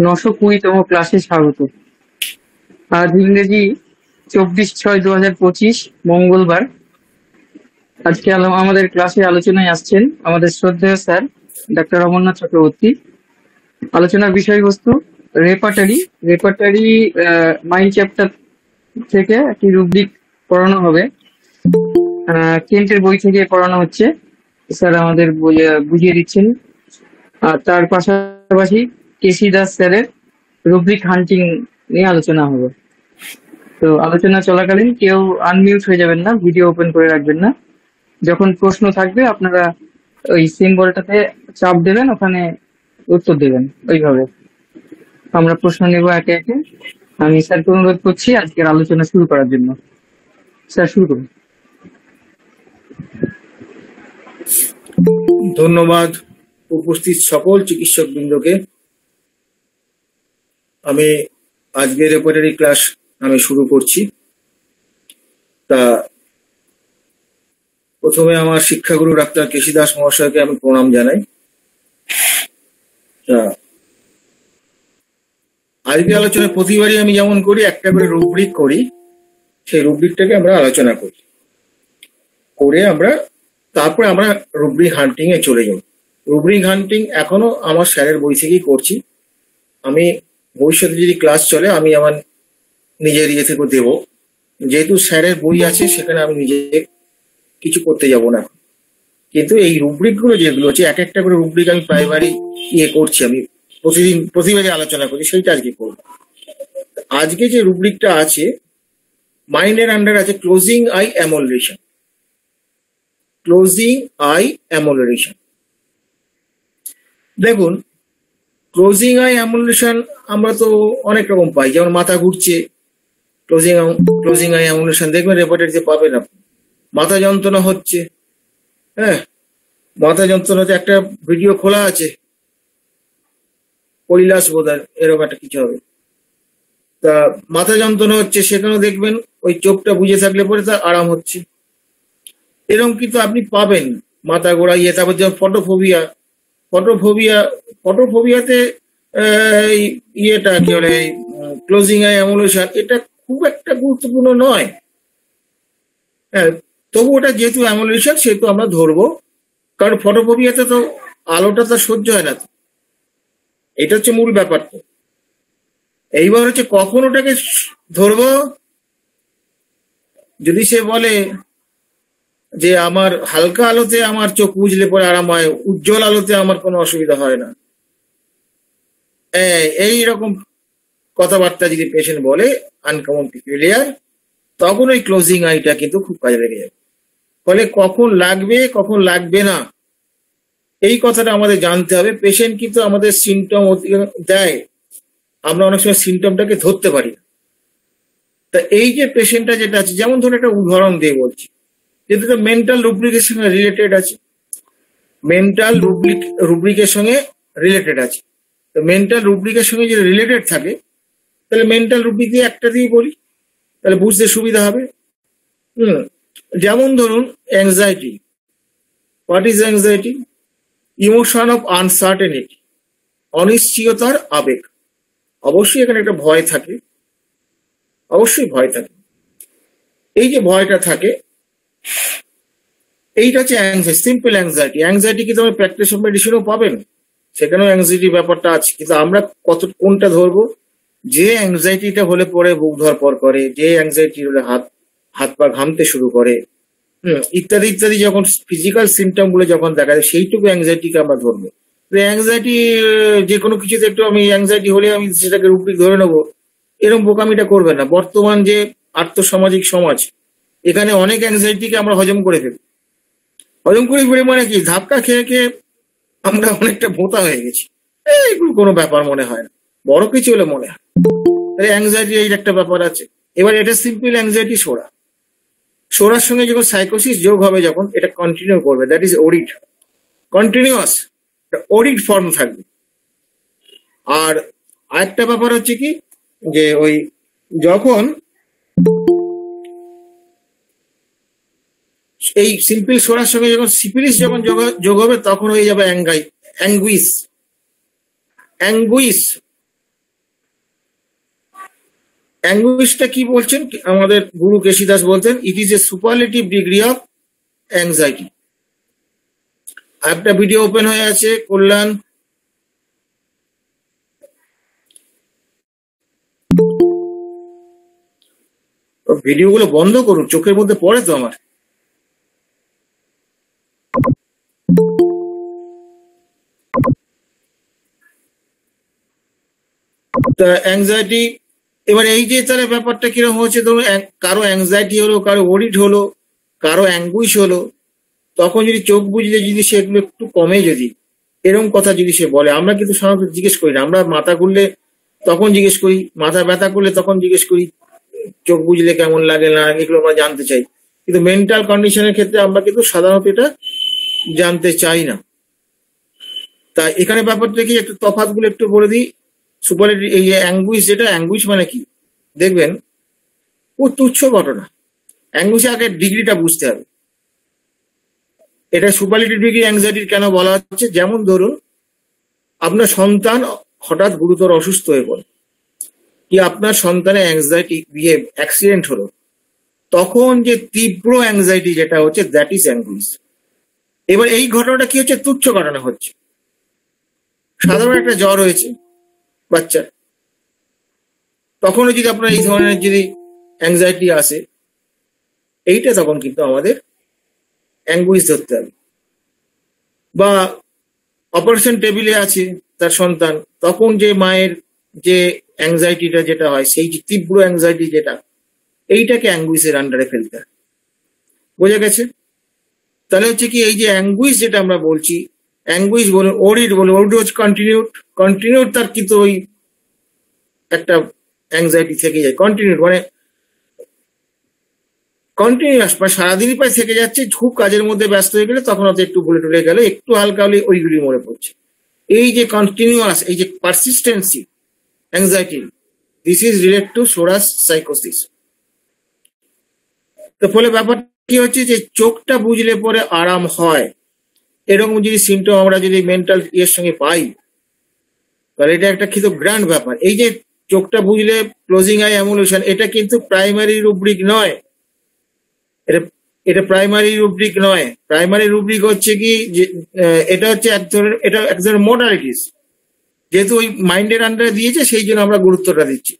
920তম ক্লাসে স্বাগত। আজ ইংরেজি 24/6/2025 মঙ্গলবার। আজকে আমাদের ক্লাসে আলোচনায় আসছেন আমাদের শ্রদ্ধেয় স্যার ডক্টর অমরনাথ চক্রবর্তী। আলোচনার বিষয়বস্তু রেপার্টারি মাইন্ড চ্যাপ্টার থেকে একটি রুব্রিক পড়ানো হবে। কেন্টের বই থেকে পড়ানো হচ্ছে, স্যার আমাদের বুঝিয়ে দিচ্ছেন। আর তার পাশাপাশি কেসি দাস স্যারের রুব্রিক হান্টিং নিয়ে আলোচনা হবে। তো আলোচনা চলাকালীন কেউ আনমিউট হয়ে যাবেন না, ভিডিও ওপেন করে রাখবেন না। যখন প্রশ্ন থাকবে আপনারা ওই সিম্বলটাতে চাপ দেবেন, ওখানে উত্তর দেবেন। ওইভাবে আমরা প্রশ্ন নেব একে একে। আমি স্যারকে অনুরোধ করছি আজকের আলোচনা শুরু করার জন্য। স্যার শুরু করুন। ধন্যবাদ উপস্থিত সকল চিকিৎসক বৃন্দকে। আমি আজকের রেপার্টারি ক্লাস আমি শুরু করছি। তা প্রথমে আমার শিক্ষাগুরু ডাক্তার কেসি দাস মহাশয়কে আমি প্রণাম জানাই। তা আজকে আলোচনায় প্রতিবারই আমি যেমন করি, একটা করে রুব্রিক করি, সেই রুব্রিকটাকে আমরা আলোচনা করি, করে তারপরে আমরা রুব্রিক হান্টিং এ চলে যাই। রুব্রিক হান্টিং এখনো আমার স্যারের বই থেকেই করছি। আমি ভবিষ্যতে যদি ক্লাস চলে আমি আমার নিজের ইয়ে থেকে দেবো, যেহেতু স্যারের বই আছে সেখানে আমি নিজে কিছু করতে যাব না। কিন্তু এই রুব্রিক গুলো যেগুলো হচ্ছে, এক একটা করে রুব্রিক আমি প্রাইমারি করছি, আমি প্রতিবারই আলোচনা করি, সেইটা আজকে করবো। আজকে যে রুব্রিকটা আছে মাইন্ডের আন্ডার আছে ক্লোজিং আই অ্যামোলারেশন। ক্লোজিং আই অ্যামোলারেশন, দেখুন ক্লোজিং আই অ্যামোলারেশন আমরা তো অনেক রকম পাই, যেমন মাথা ঘুরছে, ক্লোজিং আই অ্যামোলারেশন দেখবেন রেপার্টারিতে পাবেন আপনি। মাথা যন্ত্রণা হচ্ছে, হ্যাঁ মাথা যন্ত্রণাতে একটা ভিডিও খোলা আছে, কৈলাস বোধহয় এরকম একটা কিছু হবে। তা মাথা যন্ত্রণা হচ্ছে, সেখানেও দেখবেন ওই চোখটা বুঝে থাকলে পরে তার আরাম হচ্ছে। এরকম কিন্তু আপনি পাবেন মাথা ঘোরা তারপর যেমন ফটোফোবিয়াতে ইয়েটা কি বলে ক্লোজিং আই অ্যামোলারেশন, এটা খুব একটা গুরুত্বপূর্ণ নয়। হ্যাঁ, তবু ওটা যেহেতু অ্যামোলারেশন সেহেতু আমরা ধরবো, কারণ ফটোফোবিয়াতে তো আলোটা তো সহ্য হয় না। এটা হচ্ছে মূল ব্যাপার। তো এইবার হচ্ছে কখন ওটাকে ধরবো, যদি সে বলে যে আমার হালকা আলোতে আমার চোখ বুঝলে পরে আরাম হয়, উজ্জ্বল আলোতে আমার কোনো অসুবিধা হয় না, এই রকম কথাবার্তা যদি পেশেন্ট বলে আনকমন পিকুলিয়ার, তখন ওই ক্লোজিং আইটা কিন্তু খুব কাজে লেগে যাবে। ফলে কখন লাগবে কখন লাগবে না এই কথাটা আমাদের জানতে হবে। পেশেন্ট কিন্তু আমাদের সিমটম দেয়, আমরা অনেক সময় সিমটমটাকে ধরতে পারি না। তা এই যে পেশেন্টটা যেটা আছে, যেমন ধরুন একটা উদাহরণ দিয়ে বলছি, যেহেতু মেন্টাল রুব্রিকের সঙ্গে রিলেটেড আছে, মেন্টাল রুব্রিকের সঙ্গে রিলেটেড আছে। তো মেন্টাল রুব্রিকের সঙ্গে যদি রিলেটেড থাকে তাহলে মেন্টাল রুব্রিক দিয়ে একটা দিয়ে বলি, তাহলে বুঝতে সুবিধা হবে। যেমন ধরুন anxiety. What is anxiety? Emotion of uncertainty, অনিশ্চয়তার আবেগ। অবশ্যই এখানে একটা ভয় থাকে, অবশ্যই ভয় থাকে। এই যে ভয়টা থাকে, এইটা হচ্ছে অ্যাংজাইটি, সিম্পল অ্যাংজাইটি। অ্যাংজাইটি কিন্তু আমরা প্র্যাকটিস অফ মেডিসিনও পাবেন, সেখানেও অ্যাংজাইটি ব্যাপারটা আছে। কিন্তু আমরা কোনটা ধরবো? যে অ্যাংজাইটিটা হলে পরে বুক ধরপর করে, যে অ্যাংজাইটি হলে হাত পা ঘামতে শুরু করে, ইত্যাদি ইত্যাদি, যখন ফিজিক্যাল সিমটম গুলো যখন দেখা যায়, সেইটুকু অ্যাংজাইটিকে আমরা ধরবো। অ্যাংজাইটি যে কোনো কিছুতে একটু আমি অ্যাংজাইটি হলে আমি সেটাকে রুব্রিক ধরে নেবো, এরকম বোকামিটা করবে না। বর্তমান যে আর্থসামাজিক সমাজ, এখানে অনেক অ্যাংজাইটিকে আমরা হজম করে ফেলি। মানে কি, ধাক্কা খেয়ে খেয়ে আমরা অনেকটা ভোঁতা হয়ে গেছি। এগুলো কোনো ব্যাপার মনে হয় না, বড় কিছু হলে মনে হয়। অ্যাংজাইটি এই একটা ব্যাপার আছে। এবার এটা সিম্পল অ্যাংজাইটি সোরার সঙ্গে যখন সাইকোসিস যোগ হবে, যখন এটা কন্টিনিউ করবে, that is worried, continuous worried form থাকবে। আর আরেকটা ব্যাপার হচ্ছে কি, যে ওই যখন এই সিম্পল সোরার সঙ্গে যখন সিপিলিস যখন যোগ হবে, তখন হয়ে যাবে অ্যাঙ্গুইস। অ্যাঙ্গুইশটা কি বলছেন আমাদের গুরু কেশি দাস বলতেন, it is a superlative degree of anxiety. একটা ভিডিও ওপেন হয়ে আছে, কল্যাণ ভিডিওগুলো বন্ধ করুন, চোখের মধ্যে পড়ে তো আমার। তা অ্যাংজাইটি, এবার এই যে তাহলে ব্যাপারটা কিরকম হচ্ছে, ধরুন কারো অ্যাংজাইটি হলো, কারো ওরিড হলো, কারো অ্যাঙ্গুইশ হলো, তখন যদি চোখ বুঝলে যদি সেগুলো একটু কমে, যদি এরকম কথা যদি সে বলে, আমরা কিন্তু সাধারণত জিজ্ঞেস করি না। আমরা মাথা ঘুরলে তখন জিজ্ঞেস করি, মাথা ব্যথা করলে তখন জিজ্ঞেস করি, চোখ বুঝলে কেমন লাগে না, এগুলো আমরা জানতে চাই। কিন্তু মেন্টাল কন্ডিশনের ক্ষেত্রে আমরা কিন্তু সাধারণত এটা জানতে চাই না। তা এখানে ব্যাপারটা কি, একটু তফাৎগুলো একটু বলে দিই। সুপারলেটিভ, এই যে অ্যাঙ্গুইশ, যেটা অ্যাঙ্গুইশ মানে কি দেখবেন, ও তুচ্ছ ঘটনা। অ্যাঙ্গুইশে আগে ডিগ্রিটা বুঝতে হবে। এটা সুপারলেটিভ ডিগ্রি অ্যাংজাইটির কেন বলা হচ্ছে, যেমন ধরুন আপনার সন্তান হঠাৎ গুরুতর অসুস্থ হয়ে পড়ে, কি আপনার সন্তানের অ্যাংজাইটি বিয়ে অ্যাক্সিডেন্ট হলো, তখন যে তীব্র অ্যাংজাইটি যেটা হচ্ছে, দ্যাট ইজ অ্যাঙ্গুইশ। এবার এই ঘটনাটা কি হচ্ছে, তুচ্ছ ঘটনা হচ্ছে। সাধারণ একটা জ্বর হয়েছে বাচ্চা, তখনও যদি আপনার এই ধরনের যদি অ্যাংজাইটি আসে, এইটা তখন কিন্তু আমাদের অ্যাঙ্গুইশ ধরতে হবে। বা অপারেশন টেবিলে আছে তার সন্তান, তখন যে মায়ের যে অ্যাংজাইটিটা যেটা হয়, সেই যে তীব্র অ্যাংজাইটি যেটা, এইটাকে অ্যাঙ্গুইশের আন্ডারে ফেলতে হয়। বোঝা গেছে? তাহলে হচ্ছে কি, এই যে অ্যাঙ্গুইশ যেটা আমরা বলছি, অ্যাঙ্গুইশ বলুন, ওরিড বলুন, ওরিড হচ্ছে কন্টিনিউড তার কিন্তু ওই একটা অ্যাংজাইটি থেকে যায়, কন্টিনিউড মানে কন্টিনিউয়াস, বা সারাদিনই প্রায় থেকে যাচ্ছে। খুব কাজের মধ্যে ব্যস্ত হয়ে গেলে তখন হয়তো একটু ভুলে টুলে গেলে, একটু হালকা হলে ওইগুলি মনে পড়ছে। এই যে কন্টিনিউয়াস, এই যে persistency anxiety, this is related to psoras সাইকোসিস। তো ফলে ব্যাপার কি হচ্ছে, যে চোখটা বুঝলে পরে আরাম হয়, এরকম যদি সিমটম আমরা যদি মেন্টাল ইয়ের সঙ্গে পাই, তাহলে এটা একটা কিন্তু গ্র্যান্ড ব্যাপার। এই যে চোখটা বুঝলে ক্লোজিং আই অ্যামুলেশন, এটা কিন্তু প্রাইমারি রুব্রিক নয়। এটা এটা প্রাইমারি রুব্রিক নয়। প্রাইমারি রুব্রিক হচ্ছে কি, যে এটা হচ্ছে এক ধরনের মোডালিটিস। যেহেতু ওই মাইন্ডের আন্ডারে দিয়েছে, সেই জন্য আমরা গুরুত্বটা দিচ্ছি।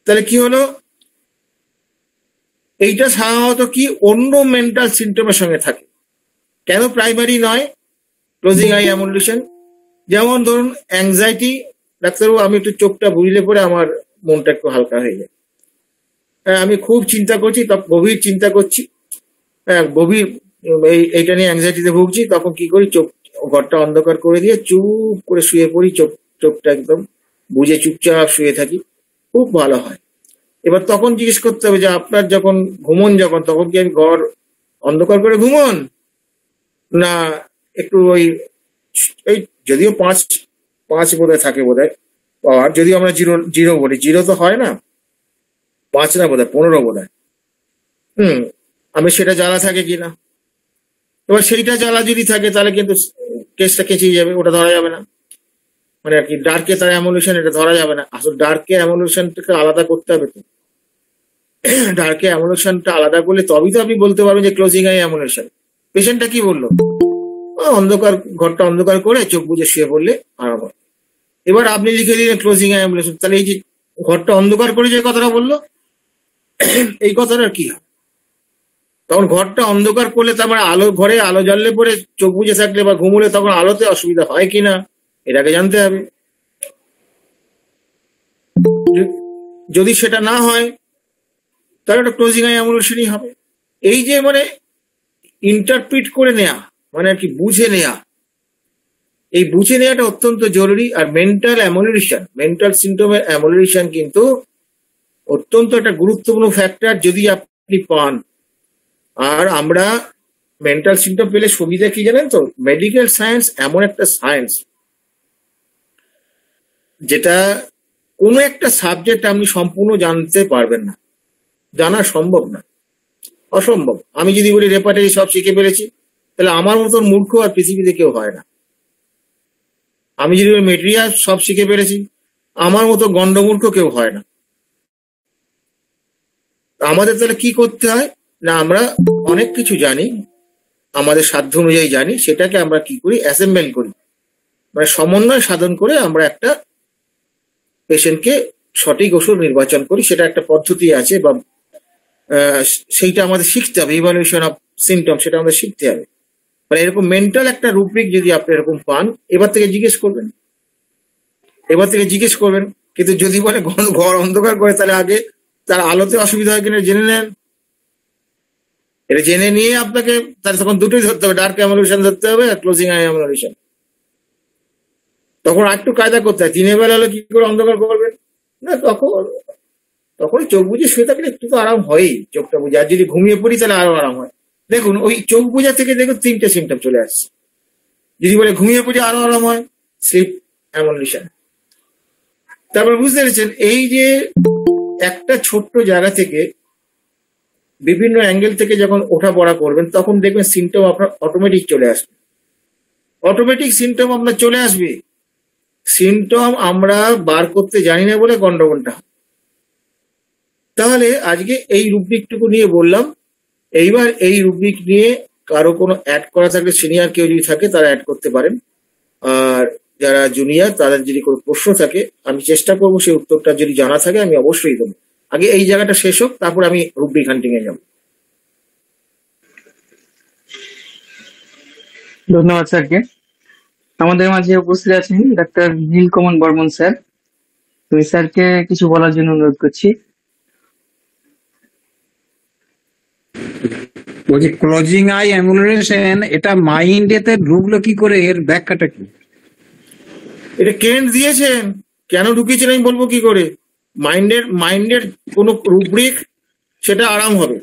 তাহলে কি হলো, এইটা সাধারণত কি অন্য মেন্টাল সিমটমের সঙ্গে থাকে। কেন প্রাইমারি নয় ক্লোজিং আই অ্যামুলেশন? যেমন ধরুন অ্যাংজাইটি, ডাক্তারবাবু আমি একটু চোখটা বুঝলে পরে আমার মনটা একটু হালকা হয়ে যায়। আমি খুব চিন্তা করছি, গভীর চিন্তা করছি, গভীর এইটা নিয়ে অ্যাংজাইটিতে ভুগছি, তখন কি করি, চোখ ঘরটা অন্ধকার করে দিয়ে চুপ করে শুয়ে পড়ি, চোখটা একদম বুঝে চুপচাপ শুয়ে থাকি, খুব ভালো হয়। এবার তখন জিজ্ঞেস করতে হবে যে আপনার যখন ঘুমন, তখন কি আমি ঘর অন্ধকার করে ঘুমন, না একটু ওই যদিও পাঁচ বোধহয় থাকে বোধহয়, আর যদি আমরা জিরো বলি, জিরো তো হয় না, 5 না বোধহয় 15 বোধহয়। আমি সেটা জ্বালা থাকে কিনা, এবার সেইটা জ্বালা যদি থাকে তাহলে কিন্তু কেসটা কেচেই যাবে, ওটা ধরা যাবে না। মানে আর কি ডার্কে তার অ্যামুলেশন, এটা ধরা যাবে না। আসলে ডার্কে অ্যামুলেশনটাকে আলাদা করতে হবে। তো ডার্কে অ্যামুলেশনটা আলাদা করলে তবেই তো আপনি বলতে পারবেন যে ক্লোজিং আই অ্যামুলেশন। পেশেন্টটা কি বললো, অন্ধকার, ঘরটা অন্ধকার করে চোখ বুঝে শুয়ে পড়লে আরাম হয়। এবার আপনি লিখে দিলেন ক্লোজিং আই অ্যামুলেশন, তাহলে এই যে ঘরটা অন্ধকার করে যে কথাটা বললো, এই কথাটা কি হয়? তখন ঘরটা অন্ধকার করলে, তার মানে ঘরে আলো জ্বললে পরে চোখ বুঝে থাকলে বা ঘুমলে তখন আলোতে অসুবিধা হয় কিনা, এটাকে জানতে হবে। যদি সেটা না হয়, তাহলে ওটা ক্লোজিং আই অ্যামুলেশনই হবে। এই যে মানে ইন্টারপ্রিট করে নেওয়া, মানে আর কি বুঝে নেওয়া, এই বুঝে নেওয়াটা অত্যন্ত জরুরি। আর মেন্টাল অ্যামুলেশন, মেন্টাল সিমটমের অ্যামুলেশন কিন্তু অত্যন্ত একটা গুরুত্বপূর্ণ ফ্যাক্টর যদি আপনি পান। আর আমরা মেন্টাল সিমটম পেলে সুবিধা কি জানেন তো, মেডিকেল সায়েন্স এমন একটা সায়েন্স যেটা কোনো একটা সাবজেক্ট আপনি সম্পূর্ণ জানতে পারবেন না, জানা সম্ভব না, অসম্ভব। আমি যদি বলি রেপার্টারি সব শিখে ফেলেছি, তাহলে আমার মতন মূর্খ আর পৃথিবীতে কেউ হয় না। আমি যদি মেটেরিয়াল সব শিখে ফেলেছি, আমার মতো গন্ডমূর্খ কেউ হয় না। আমাদের তাহলে কি করতে হয় না, আমরা অনেক কিছু জানি, আমাদের সাধ্য অনুযায়ী জানি, সেটাকে আমরা কি করি, অ্যাসেম্বল করি, মানে সমন্বয় সাধন করে আমরা একটা পেশেন্টকে সঠিক ওষুধ নির্বাচন করি। সেটা একটা পদ্ধতি আছে, বা সেইটা আমাদের শিখতে হবে। ইভালুয়েশন অফ সিমটম, সেটা আমাদের শিখতে হবে। মানে এরকম মেন্টাল একটা রুব্রিক যদি আপনি এরকম পান, এবার থেকে জিজ্ঞেস করবেন, কিন্তু যদি বলে ঘর অন্ধকার করে, তাহলে আগে তার আলোতে অসুবিধা হয় কিনা জেনে নেন। এটা জেনে নিয়ে আপনাকে তাহলে তখন দুটোই ধরতে হবে, ডার্ক অ্যামোলিউশন ধরতে হবে আর ক্লোজিং আই অ্যামোলিউশন। তখন একটু কায়দা করতে হয়। দিনের বেলা হলে কি করে অন্ধকার করবেন না, তখন চোখ বুঝে শুয়ে থাকলে একটু তো আরাম হয়ই, চোখটা বুঝে। আর যদি ঘুমিয়ে পড়ি তাহলে আরো আরাম হয়। দেখুন ওই চোখ বোঝা থেকে দেখুন 3টে সিমটম চলে আসছে। যদি বলে ঘুমিয়ে পড়ি আরো আরাম হয়, স্লিপ অ্যামোলিউশন। তারপর বুঝতে পেরেছেন, এই যে একটা ছোট্ট জায়গা থেকে বিভিন্ন অ্যাঙ্গেল থেকে যখন ওঠা পড়া করবেন, তখন দেখবেন সিমটম আপনার অটোমেটিক চলে আসবে। সিমটম আমরা বার করতে জানি না বলে গন্ডগোলটা। তাহলে আজকে এই রুব্রিকটুকু নিয়ে বললাম। এইবার এই রুব্রিক নিয়ে কারো কোনো অ্যাড করা থাকলে, সিনিয়র কেউ যদি থাকে তারা অ্যাড করতে পারেন, আর যারা জুনিয়র তাদের যদি কোনো প্রশ্ন থাকে আমি চেষ্টা করবো সেই উত্তরটা যদি জানা থাকে আমি অবশ্যই দেবো। আগে এই জায়গাটা শেষ হোক, তারপর আমি রুব্রিক হান্টিং এ যাব। ধন্যবাদ স্যারকে। আমাদের মাঝে উপস্থিত আছেন ডাক্তার নীলকমল বর্মন স্যার। তুমি স্যারকে কিছু বলার জন্য অনুরোধ করছি। বলছি ক্লোজিং আই অ্যামুলেশন এটা মাইন্ডেতে ঢুকলো কি করে, এর ব্যাখ্যাটা কি? এটা কেন্ট দিয়েছেন, কেন ঢুকিয়েছেন আমি বলবো কি করে। মাইন্ডের কোনো রুব্রিক, সেটা আরাম হবে।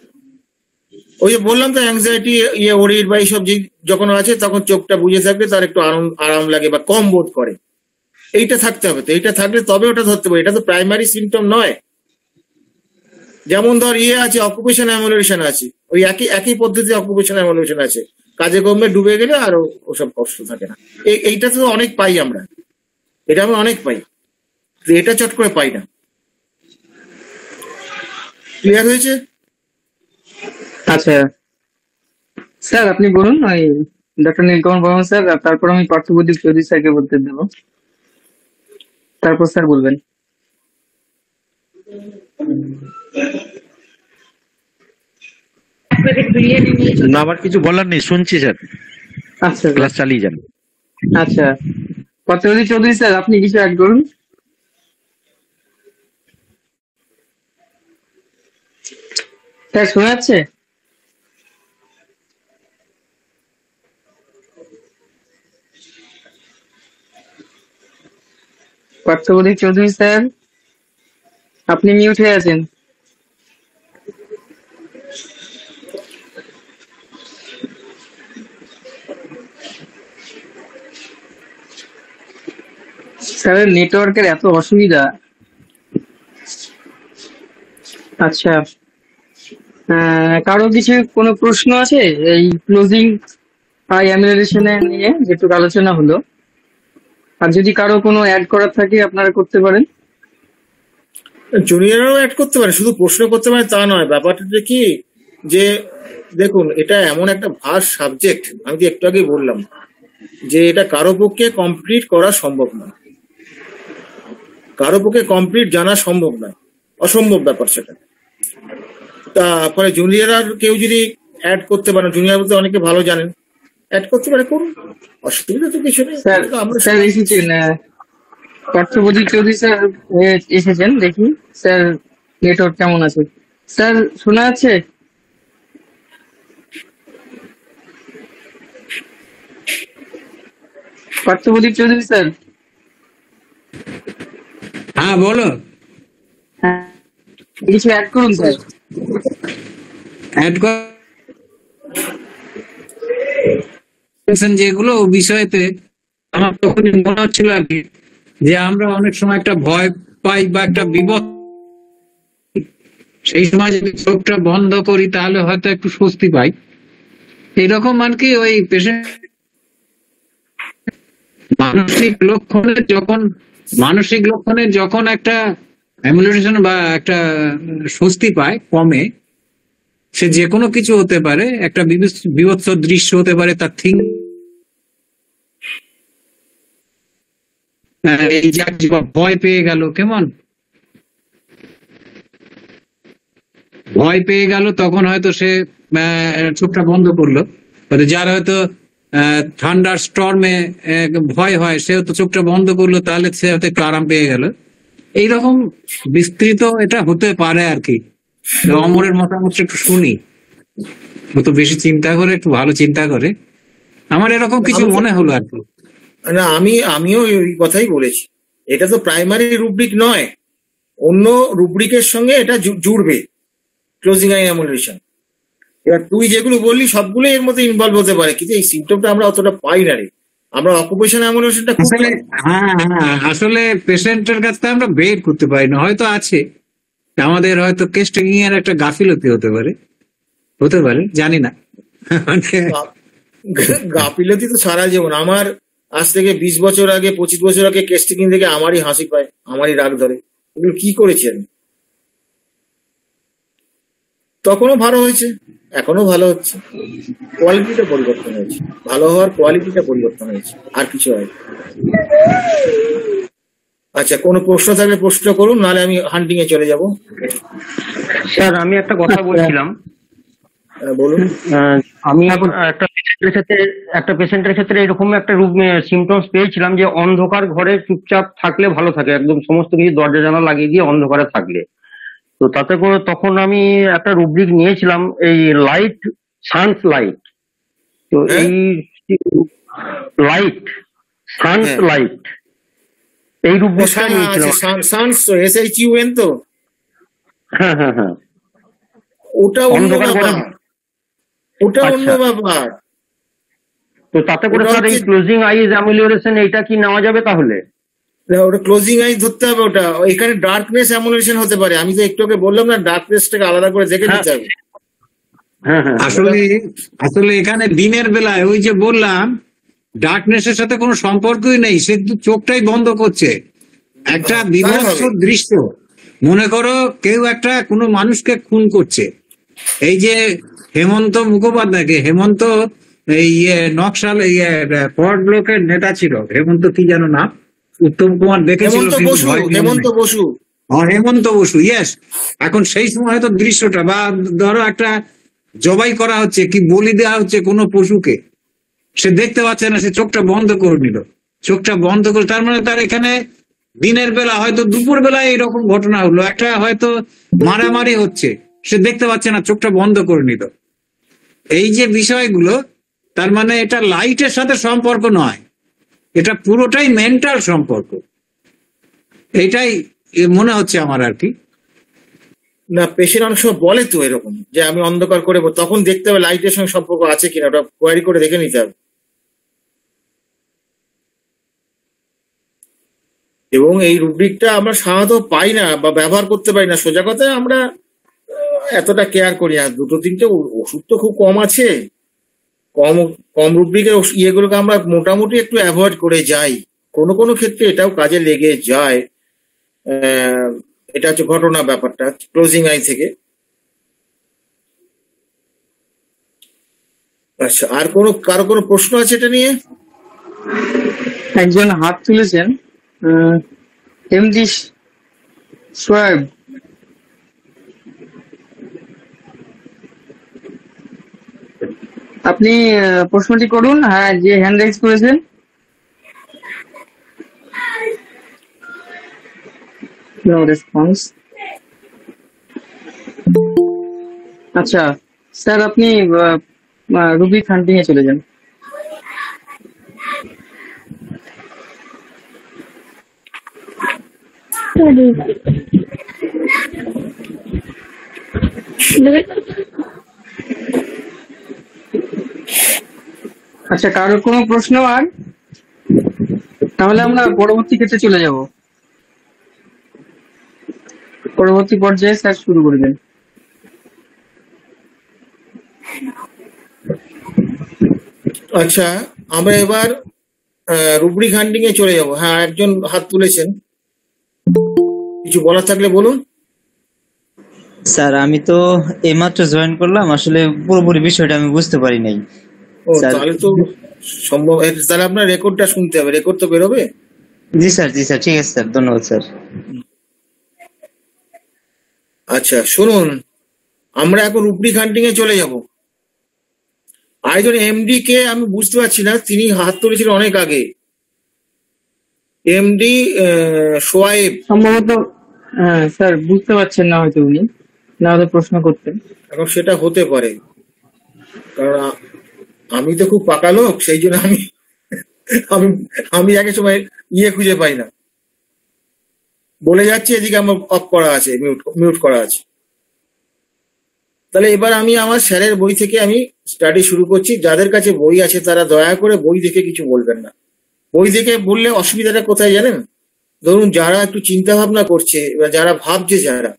ওই যে বললাম তো, অ্যাংজাইটি ওরির বা এইসব যখন আছে তখন চোখটা বুঝে থাকলে তার একটু আরাম লাগে বা কম বোধ করে, এইটা থাকতে হবে। তো এইটা থাকলে তবে ওটা ধরতে পারে। এটা তো প্রাইমারি সিমটম নয়। যেমন ধর আছে, অকুপেশন অ্যামোলিউশন আছে, ওই একই পদ্ধতি অকুপেশন অ্যামোলিউশন আছে। কাজে কর্মে ডুবে গেলে আর ওসব কষ্ট থাকে না। এইটা তো অনেক পাই আমরা, এটা আমরা অনেক পাই, এটা চট করে পাই না। ক্লিয়ার হয়েছে? আচ্ছা স্যার, আপনি বলুন ওই ডক্টর নীলকমল বর্মন স্যার, আর তারপর আমি পার্থপ্রদীপ চৌধুরী স্যারকে বলতে দেবো, তারপর স্যার বলবেন। না, আমার কিছু বলার নেই, শুনছি স্যার, আচ্ছা ক্লাস চালিয়ে যান। আচ্ছা, পার্থপ্রদীপ চৌধুরী স্যার আপনি কিছু অ্যাড করুন। স্যার শোনা যাচ্ছে? পার্থপ্রদীপ চৌধুরী স্যার আপনি মিউট হয়ে আছেন। স্যারের নেটওয়ার্কের এত অসুবিধা। আচ্ছা, কারো কিছু কোনো প্রশ্ন আছে এই ক্লোজিং আই অ্যামুলেশন নিয়ে যেটুকু আলোচনা হলো? আর যদি কারো কোনো অ্যাড করার থাকে আপনারা করতে পারেন। জুনিয়ররাও অ্যাড করতে পারে, শুধু প্রশ্ন করতে পারে তা নয়। ব্যাপারটা যে কি, যে দেখুন এটা এমন একটা ভাস্ট সাবজেক্ট, আমি তো একটু আগেই বললাম যে এটা কারো পক্ষে কমপ্লিট করা সম্ভব নয়, কারো পক্ষে কমপ্লিট জানা সম্ভব নয়, অসম্ভব ব্যাপার সেটা। তারপরে জুনিয়ররা কেউ যদি অ্যাড করতে পারেন, জুনিয়র বলতে অনেকে ভালো জানেন, অ্যাড করতে পারে, করুন, অসুবিধা তো কিছু নেই। স্যার আমরা স্যার এসেছেন, পার্থপ্রদীপ চৌধুরী স্যার এসেছেন, দেখি স্যার নেটওয়ার্ক কেমন আছে। স্যার শোনা যাচ্ছে? পার্থপ্রদীপ চৌধুরী স্যার? হ্যাঁ বলো। হ্যাঁ, কিছু অ্যাড করুন স্যার। অ্যাড যেগুলো বিষয়তে আমার তখনই মনে হচ্ছিল আর কি, যে আমরা অনেক সময় একটা ভয় পাই বা একটা বিপদ, সেই সময় যদি চোখটা বন্ধ করি তাহলে হয়তো একটু স্বস্তি পাই। এইরকম আর কি ওই পেশেন্ট মানসিক লক্ষণের যখন একটা অ্যামুলেশন বা একটা স্বস্তি পায় কমে, সে যে কোনো কিছু হতে পারে, একটা বিভৎস দৃশ্য হতে পারে, তার এই যে ভয় পেয়ে গেল, কেমন ভয় পেয়ে গেল, তখন হয়তো সে চোখটা বন্ধ করলো। হয়তো যার হয়তো ঠান্ডার স্টর্মে ভয় হয়, সে হয়তো চোখটা বন্ধ করলো, তাহলে সে হয়তো একটু আরাম পেয়ে গেল। এইরকম বিস্তৃত এটা হতে পারে আর কি। অমরের মতামত একটু শুনি, ও তো বেশি চিন্তা করে, একটু ভালো চিন্তা করে, আমার এরকম কিছু মনে হলো আর কি। না, আমিও ওই কথাই বলেছি। এটা তো প্রাইমারি রুব্রিক নয়, অন্য রুব্রিকের সঙ্গে এটা জুড়বে, ক্লোজিং আই অ্যামুলেশন। এবার তুই যেগুলো বললি সবগুলো এর মধ্যে ইনভলভ হতে পারে, কিন্তু এই সিমটমটা আমরা অতটা পাই না রে। আমরা অকুপেশন অ্যামুলেশনটা খুব আসলে হ্যাঁ, আসলে পেশেন্টের কাছ থেকে আমরা বের করতে পারি না, হয়তো আছে আমাদের, হয়তো কেস টেকিং এর একটা গাফিলতি হতে পারে, জানি না। মানে গাফিলতি তো সারা জীবন। আমার আজ থেকে 20 বছর আগে, 25 বছর আগে কেস টেকিং থেকে আমারই হাসি পায়, আমারই রাগ ধরে। এগুলো কি করেছেন? তখনও ভালো হয়েছে, এখনো ভালো হচ্ছে, কোয়ালিটিটা পরিবর্তন হয়েছে, ভালো হওয়ার কোয়ালিটিটা পরিবর্তন হয়েছে, আর কিছু হয়। আচ্ছা, কোনো প্রশ্ন থাকলে প্রশ্ন করুন, নাহলে আমি হান্টিং এ চলে যাব। স্যার, আমি একটা কথা বলছিলাম। বলুন। আমি একটা পেশেন্টের ক্ষেত্রে এরকম একটা সিমটমস পেয়েছিলাম যে অন্ধকার ঘরে চুপচাপ থাকলে ভালো থাকে, একদম সমস্ত কিছু দরজা জানালা লাগিয়ে দিয়ে অন্ধকারে থাকলে। তো তাতে করে তখন আমি একটা রুব্রিক নিয়েছিলাম, এই লাইট, সানস লাইট। তো এই লাইট, সানস লাইট, এই রুব্রিকটা নিয়েছিলাম। SHUN তো? হ্যাঁ হ্যাঁ হ্যাঁ, ওটা অন্য ব্যাপার, ওটা অন্য ব্যাপার। তো তাতে করে স্যার এই ক্লোজিং আইজ অ্যামুলেশন এইটা কি নেওয়া যাবে তাহলে? ওটা ক্লোজিং আই ধরতে হবে। ওটা এখানে ডার্কনেস অ্যামুলেশন হতে পারে, আমি তো একটু আগে বললাম না, ডার্কনেসটাকে আলাদা করে দেখে নিতে হবে। আসলে এখানে দিনের বেলায় ওই যে বললাম ডার্কনেসের সাথে কোনো সম্পর্কই নেই, সে চোখটাই বন্ধ করছে। একটা বিভৎস দৃশ্য, মনে করো কেউ একটা কোনো মানুষকে খুন করছে। এই যে হেমন্ত মুখোপাধ্যায়কে, হেমন্ত এই নকশাল ফরওয়ার্ড ব্লকের নেতা ছিল, হেমন্ত কি যেন নাম, উত্তম কুমার দেখেছিল, হেমন্ত বসু, ইয়েস। এখন সেই সময় হয়তো দৃশ্যটা, বা ধরো একটা জবাই করা হচ্ছে, কি বলি দেওয়া হচ্ছে কোনো পশুকে, সে দেখতে পাচ্ছে না, সে চোখটা বন্ধ করে নিল, চোখটা বন্ধ করে, তার মানে তার এখানে দিনের বেলা, হয়তো দুপুর বেলায় এরকম ঘটনা হলো, একটা হয়তো মারামারি হচ্ছে, সে দেখতে পাচ্ছে না, চোখটা বন্ধ করে নিল। এই যে বিষয়গুলো, তার মানে এটা লাইটের সাথে সম্পর্ক নয়, এটা পুরোটাই মেন্টাল সম্পর্ক, এইটাই মনে হচ্ছে আমার আর কি। না, পেশেন্ট অনেক সময় বলে তো এরকম যে আমি অন্ধকার করে, তখন দেখতে হবে লাইটের সঙ্গে সম্পর্ক আছে কিনা, ওটা কোয়ারি করে দেখে নিতে হবে। এবং এই রুব্রিকটা আমরা সাধারণত পাই না বা ব্যবহার করতে পারি না, সোজা কথায় আমরা এতটা কেয়ার করি না। দুটো তিনটে ওষুধ তো খুব কম আছে, কম রুব্রিকের ইয়েগুলোকে আমরা মোটামুটি একটু অ্যাভয়েড করে যাই। কোনো কোনো ক্ষেত্রে এটাও কাজে লেগে যায়। এটা হচ্ছে ঘটনা ব্যাপারটা ক্লোজিং আই থেকে। আচ্ছা, আর কারো কোনো প্রশ্ন আছে এটা নিয়ে? একজন হাত তুলেছেন, এমডি সোয়েব। আপনি প্রশ্নটি করুন। হ্যাঁ, যে হ্যান্ড রাইজ করেছেন। No response. আচ্ছা স্যার, আপনি রুবিক হান্টিং এ চলে যান। আচ্ছা, কারোর কোনো প্রশ্ন? আর তাহলে আমরা পরবর্তী ক্ষেত্রে চলে যাব। পরবর্তী পর্যায়ে স্যার শুরু করবেন। আচ্ছা, আমরা এবার রুব্রিক হান্টিং এ চলে যাব। হ্যাঁ, একজন হাত তুলেছেন। কিছু বলার থাকলে বলুন। স্যার আমি তো এইমাত্র জয়েন করলাম, আসলে পুরোপুরি বিষয়টা আমি বুঝতে পারি নাই ও স্যার। তাহলে তো সম্ভব, তাহলে আপনার রেকর্ডটা শুনতে হবে, রেকর্ড তো বেরোবে। জি স্যার, জি স্যার, ঠিক আছে স্যার, ধন্যবাদ স্যার। আচ্ছা শুনুন, আমরা এখন রুব্রিক হান্টিং এ চলে যাব। আরেকজন এমডি কে আমি বুঝতে পারছি না, তিনি হাত তুলেছিলেন অনেক আগে। এমডি সোয়াইব। সম্ভবত হ্যাঁ স্যার, বুঝতে পারছেন না হয়তো উনি, না হলে প্রশ্ন করতেন। এখন সেটা হতে পারে, কারণ আমি তো খুব পাকা লোক, সেই জন্য আমি আমি একের সময় খুঁজে পাই না, বলে যাচ্ছি এদিকে আমার অফ করা আছে, মিউট করা আছে। তাহলে এবার আমি আমার স্যারের বই থেকে আমি স্টাডি শুরু করছি। যাদের কাছে বই আছে তারা দয়া করে বই দেখে কিছু বলবেন না। বই দেখে বললে অসুবিধাটা কোথায় জানেন? ধরুন যারা একটু চিন্তা ভাবনা করছে বা যারা ভাবছে, যারা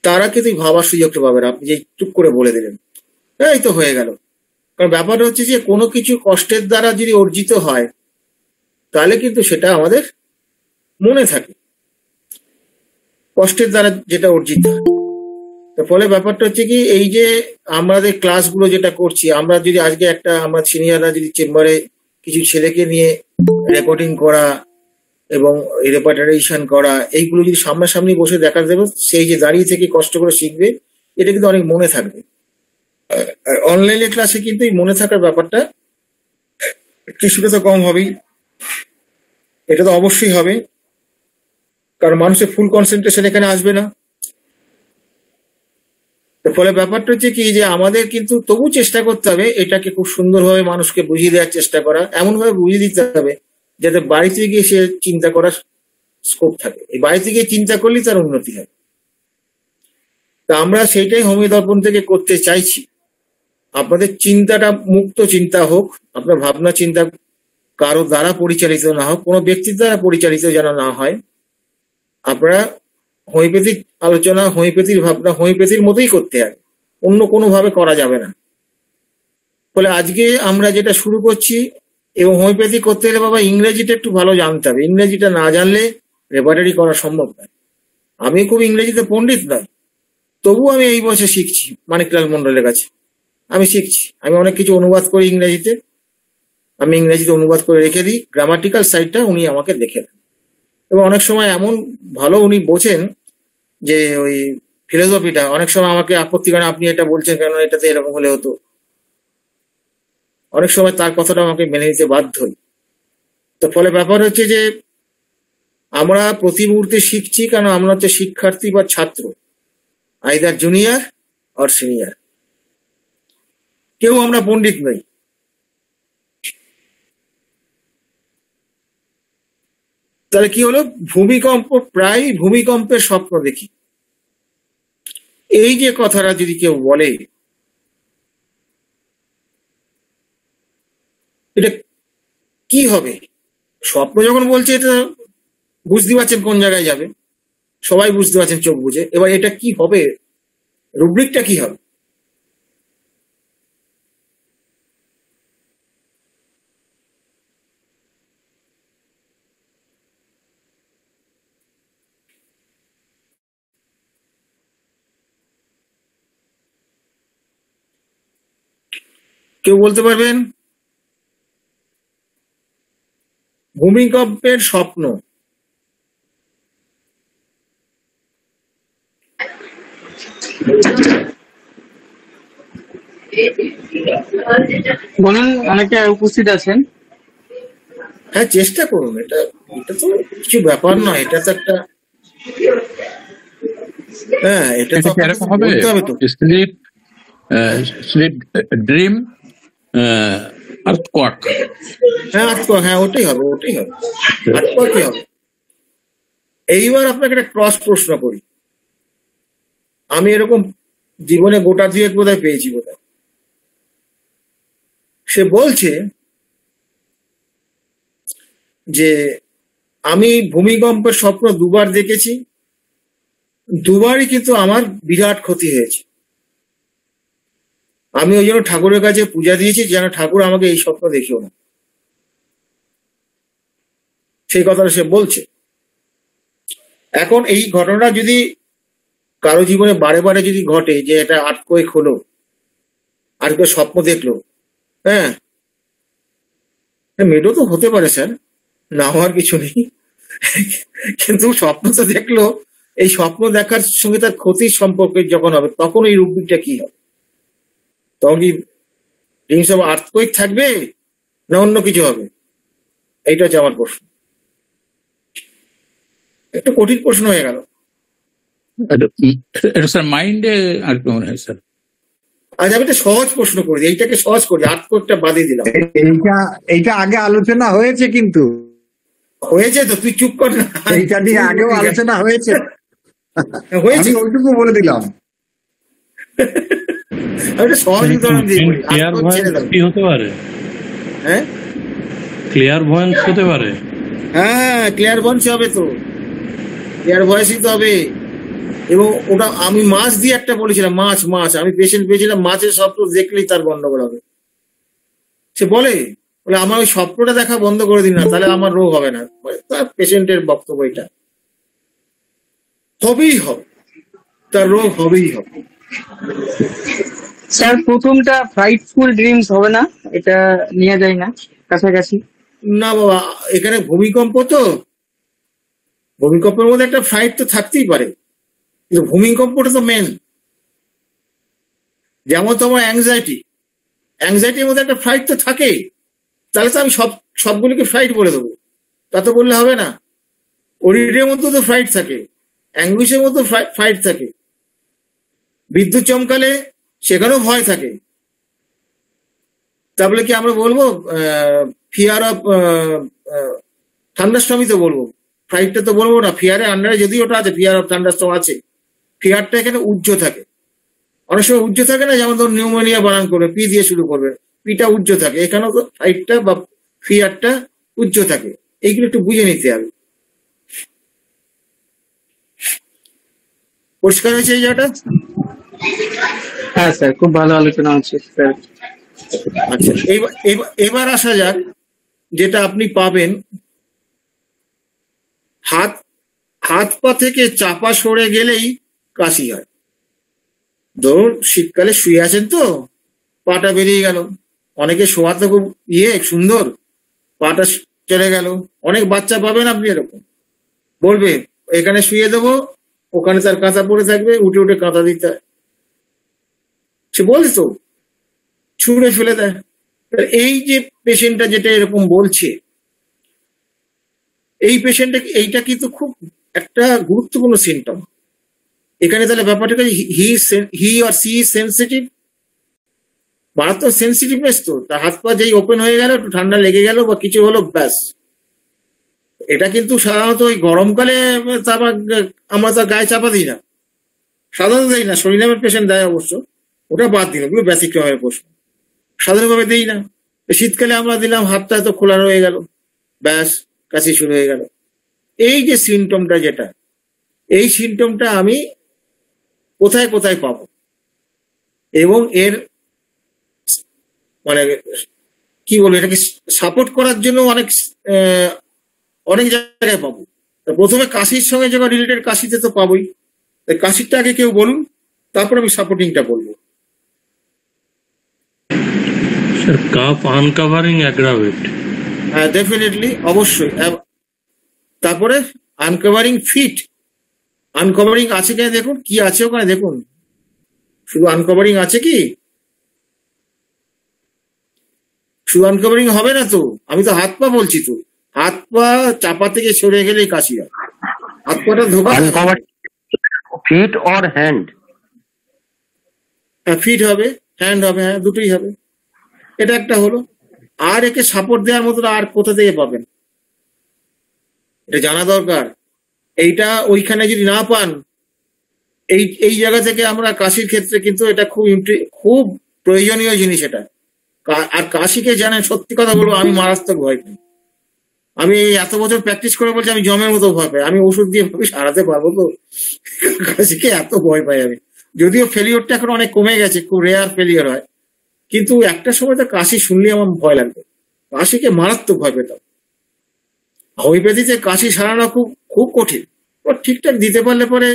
তারা কিন্তু ভাবার সুযোগটা পাবে না। আপনি যে চুপ করে বলে দিলেন এই তো হয়ে গেল। কারণ ব্যাপারটা হচ্ছে যে কোনো কিছু কষ্টের দ্বারা যদি অর্জিত হয় তাহলে কিন্তু সেটা আমাদের মনে থাকে, কষ্টের দ্বারা যেটা অর্জিত হয়। ফলে ব্যাপারটা হচ্ছে কি, এই যে আমাদের ক্লাসগুলো যেটা করছি, আমরা যদি আজকে আমরা সিনিয়ররা যদি চেম্বারে কিছু ছেলেকে নিয়ে রেকর্ডিং করা এবং রেপার্টারেশন করা, এইগুলো যদি সামনাসামনি বসে দেখা দেবে, সেই যে দাঁড়িয়ে থেকে কষ্ট করে শিখবে, এটা কিন্তু অনেক মনে থাকবে। আর অনলাইনে ক্লাসে কিন্তু এই মনে থাকার ব্যাপারটা কিছুটা তো কম হবেই, এটা তো অবশ্যই হবে, কারণ মানুষের ফুল কনসেন্ট্রেশন এখানে আসবে না। ফলে ব্যাপারটা হচ্ছে কি, যে আমাদের কিন্তু তবু চেষ্টা করতে হবে এটাকে খুব সুন্দরভাবে মানুষকে বুঝিয়ে দেওয়ার চেষ্টা করা, এমন ভাবে বুঝিয়ে দিতে হবে যাতে বাড়িতে গিয়ে সে চিন্তা করার স্কোপ থাকে। এই বাড়িতে গিয়ে চিন্তা করলেই তার উন্নতি হয়। তা আমরা সেইটাই হোমিও দর্পণ থেকে করতে চাইছি। আপনাদের চিন্তাটা মুক্ত চিন্তা হোক, আপনার ভাবনা চিন্তা কারো দ্বারা পরিচালিত না হোক, কোনো ব্যক্তির দ্বারা পরিচালিত যেন না হয়। আপনারা হোমিওপ্যাথিক আলোচনা, হোমিওপ্যাথির ভাবনা হোমিওপ্যাথির মতোই করতে হবে, অন্য কোনো ভাবে করা যাবে না। ফলে আজকে আমরা যেটা শুরু করছি, এবং হোমিওপ্যাথি করতে গেলে বাবা ইংরেজিটা একটু ভালো জানতে হবে। ইংরেজিটা না জানলে রেপার্টারি করা সম্ভব নয়। আমি খুব ইংরেজিতে পণ্ডিত নয়, তবু আমি এই বছর শিখছি মানিকলাল মন্ডলের কাছে। আমি শিখছি, আমি অনেক কিছু অনুবাদ করি ইংরেজিতে, আমি ইংরেজিতে অনুবাদ করে রেখে দিই, গ্রামাটিক্যাল সাইডটা উনি আমাকে দেখে দেন। এবং অনেক সময় এমন ভালো উনি বোঝেন যে ওই ফিলোসফিটা, অনেক সময় আমাকে আপত্তি করেন, আপনি এটা বলছেন কেন, এটাতে এরকম হলে হতো। অনেক সময় তার কথাটা আমাকে মেনে নিতে বাধ্য হই। তো ফলে ব্যাপার হচ্ছে যে আমরা প্রতি মুহূর্তে শিখছি, কারণ আমরা হচ্ছে শিক্ষার্থী বা ছাত্র, আইদার জুনিয়র আর সিনিয়র, কেউ আমরা পণ্ডিত নই। তাহলে কি হলো, ভূমিকম্প, প্রায় ভূমিকম্পের স্বপ্ন দেখি। এই যে কথাটা যদি কেউ বলে, এটা কি হবে? স্বপ্ন যখন বলছে, এটা বুঝতে পারছেন কোন জায়গায় যাবে, সবাই বুঝতে পারছেন চোখ বুঝে। এবার এটা কি হবে, রুব্রিকটা কি হবে? কেউ বলতে পারবেন? ভূমিকম্পের স্বপ্ন। বলুন, অনেকে উপস্থিত আছেন। হ্যাঁ চেষ্টা করুন, এটা এটা তো কিছু ব্যাপার নয়, এটা তো একটা, হ্যাঁ এটা তো এটা এরকম হবে, বলতে হবে তো। Sleep sleep dream earthquake. হ্যাঁ আর্থকোয়াক, হ্যাঁ ওটাই হবে, ওটাই হবে, আর্থকোয়াকই হবে। এইবার আপনাকে একটা ক্রস প্রশ্ন করি, আমি এরকম জীবনে গোটা দুয়েক বোধহয় পেয়েছি বোধহয়। সে বলছে যে আমি ভূমিকম্পের স্বপ্ন দুবার দেখেছি, দুবারই কিন্তু আমার বিরাট ক্ষতি হয়েছে। আমি ওই জন্য ঠাকুরের কাছে পূজা দিয়েছি যেন ঠাকুর আমাকে এই স্বপ্ন দেখিও না। সেই কথাটা সে বলছে। এখন এই ঘটনা যদি কারো জীবনে বারে বারে যদি ঘটে, যে এটা আর্থকোয়েক হলো, আর কেউ স্বপ্ন দেখলো, হ্যাঁ, মেডও তো হতে পারে স্যার, না হওয়ার কিছু নেই, কিন্তু স্বপ্ন তো দেখলো, এই স্বপ্ন দেখার সঙ্গে তার ক্ষতির সম্পর্কে যখন হবে, তখন এই রূপটা কি হবে? তখন কি ড্রিমস অফ আর্থকোয়েক থাকবে, না অন্য কিছু হবে? এইটা হচ্ছে আমার প্রশ্ন। একটা কঠিন প্রশ্ন হয়ে গেল। এটা স্যার মাইন্ডে আর কি মনে হয় স্যার? আজ আমি একটা সহজ প্রশ্ন করি, এইটাকে সহজ করি, আর্থকোয়েকটা বাদে দিলাম। এইটা আগে আলোচনা হয়েছে, কিন্তু হয়েছে তো, তুই চুপ কর না। এইটা নিয়ে আগেও আলোচনা হয়েছে, হয়েছে, আমি ওইটুকু বলে দিলাম। আমি একটা সহজ উদাহরণ দিয়ে বলি, ক্লিয়ার আর্থকোয়েক ছেড়ে ভয়েন্স দাও। কি হতে পারে? হ্যাঁ ক্লিয়ার ভয়েন্স হতে পারে। হ্যাঁ, ক্লিয়ার ভয়েন্স হবে তো, ক্লিয়ার ভয়েসই তো হবে। এবং ওটা আমি মাছ দিয়ে একটা বলেছিলাম, মাছ, আমি পেশেন্ট পেয়েছিলাম, মাছের স্বপ্ন দেখলেই তার গন্ডগোল হবে। সে বলে আমার ওই স্বপ্নটা দেখা বন্ধ করে দিন না, তাহলে আমার রোগ হবে না। তার পেশেন্টের বক্তব্য এটা, হবেই হবে, তার রোগ হবেই হবে। স্যার প্রথমটা ফ্রাইটফুল ড্রিমস হবে না, এটা নিয়ে যায় না কাছাকাছি? না বাবা, এখানে ভূমিকম্প তো, ভূমিকম্পের মধ্যে একটা ফ্লাইট তো থাকতেই পারে, কিন্তু ভূমিকম্পটা তো মেন। যেমন তোমার অ্যাংজাইটির মধ্যে একটা ফ্লাইট তো থাকে, তাহলে তো আমি সবগুলিকে ফ্লাইট বলে দেবো, তা তো বললে হবে না। ওরিডের মধ্যে তো ফ্লাইট থাকে, অ্যাঙ্গুইশের মধ্যে ফ্লাইট থাকে, বিদ্যুৎ চমকালে সেখানেও ভয় থাকে। তাহলে কি আমরা বলবো ফিয়ার অফ থান্ডারস্টর্মই তো বলবো, ফ্লাইটটা তো বলবো না। ফিয়ারের আন্ডারে যদি ওটা আছে, ফিয়ার অফ থান্ডারস্টর্ম আছে, ফিয়ারটা এখানে উজ্জ্ব থাকে। অনেক সময় উজ্জ্ব থাকে না, যেমন ধরুন নিউমোনিয়া বানান করবে, পি দিয়ে শুরু করবে, পিটা উজ্জ্ব থাকে, এখানেও তো ফ্লাইটটা বা ফিয়ারটা উজ্জ্ব থাকে। এইগুলো একটু বুঝে নিতে হবে। পরিষ্কার হয়েছে এই জায়গাটা? হ্যাঁ স্যার, খুব ভালো আলোচনা হচ্ছে স্যার। আচ্ছা, এবার আসা যাক, যেটা আপনি পাবেন, হাত পা থেকে চাপা সরে গেলেই কাশি হয়। ধরুন শীতকালে শুয়ে আছেন তো, পাটা বেরিয়ে গেল, অনেকে শোয়া তো খুব সুন্দর, পাটা চলে গেল। অনেক বাচ্চা পাবেন আপনি এরকম, বলবে এখানে শুয়ে দেবো, ওখানে তার কাঁথা পড়ে থাকবে, উঠে উঠে কাঁথা দিতে হয়। সে বলে তো, ছুঁড়ে ফেলে দেয়। এই যে পেশেন্টটা যেটা এরকম বলছে, এই পেশেন্টটা, এইটা কিন্তু খুব একটা গুরুত্বপূর্ণ সিমটম। এখানে তাহলে ব্যাপারটা he or she is sensitive, মারাত্মক সেন্সিটিভনেস তো। তার হাত পা যেই ওপেন হয়ে গেল, একটু ঠান্ডা লেগে গেল বা কিছু হলো, ব্যাস। এটা কিন্তু সাধারণত ওই গরমকালে আমরা তো গায়ে চাপা দিই না, সাধারণত দেই না। শরীরের পেশেন্ট দেয় অবশ্য, ওটা বাদ দিন, ওগুলো ব্যতিক্রমের প্রশ্ন, সাধারণভাবে দিই না। শীতকালে আমরা দিলাম, হাতটা তো খোলা রয়ে গেল, ব্যাস, কাশি শুরু হয়ে গেল। এই যে সিমটমটা, যেটা এই সিমটমটা আমি কোথায় কোথায় পাবো, এবং এর মানে কি বলবো, এটাকে সাপোর্ট করার জন্য অনেক জায়গায় পাবো। প্রথমে কাশির সঙ্গে যখন রিলেটেড, কাশিতে তো পাবোই। কাশিরটা আগে কেউ বলুন, তারপর আমি সাপোর্টিংটা বলবো। Sir, cough uncovering aggravate. হ্যাঁ, ডেফিনেটলি, অবশ্যই। তারপরে আনকভারিং ফিট, আনকভারিং আছে কিনা দেখুন, কি আছে ওখানে দেখুন। শুধু আনকভারিং আছে কি? শুধু আনকভারিং হবে না তো, আমি তো হাত পা বলছি তো। হাত পা চাপা থেকে সরে গেলেই কাশি হয়, হাত পাটা ধোকা। Feet or hand? হ্যাঁ, ফিট হবে, হ্যান্ড হবে, হ্যাঁ, দুটোই হবে। এটা একটা হলো। আর একে সাপোর্ট দেওয়ার মতো আর কোথা থেকে পাবেন, এটা জানা দরকার। এইটা ওইখানে যদি না পান, এই জায়গা থেকে আমরা কাশির ক্ষেত্রে কিন্তু এটা খুব প্রয়োজনীয় জিনিস এটা। আর কাশিকে জানেন, সত্যি কথা বলবো, আমি মারাত্মক ভয় পাই। আমি এত বছর প্র্যাকটিস করে বলছি, আমি জমের মতো ভয় পাই। আমি ওষুধ দিয়ে ভাবি সারাতে পারবো তো, কাশিকে এত ভয় পাই আমি। যদিও ফেলিওরটা এখন অনেক কমে গেছে, খুব রেয়ার ফেলিওর হয়, কিন্তু একটা সময় তো কাশি শুনলে আমার ভয় লাগবে। কাশিকে মারাত্মক ভয় পেতাম। হোমিওপ্যাথিতে কাশি সারানো খুব খুব কঠিন, ও ঠিকঠাক দিতে পারলে পরে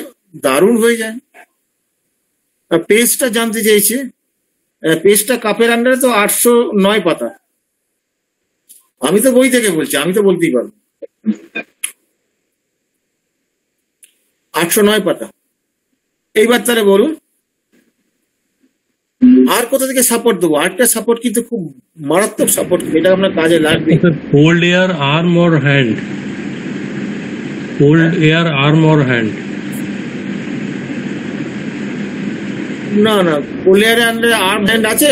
দারুণ হয়ে যায়। আর পেজটা জানতে চেয়েছে, পেজটা কাপের আন্ডারে তো 809 পাতা। আমি তো বই থেকে বলছি, আমি তো বলতেই পারবো। 809 পাতা। এইবার তাহলে বলুন আর কোথা থেকে সাপোর্ট দেবো? আরেকটা সাপোর্ট কিন্তু খুব মারাত্মক সাপোর্ট, এটা আপনার কাজে লাগবে। Hold your arm or hand. Hold your arm or hand. না না, পোলিয়ারে আন্ডারে আর্ম হ্যান্ড আছে?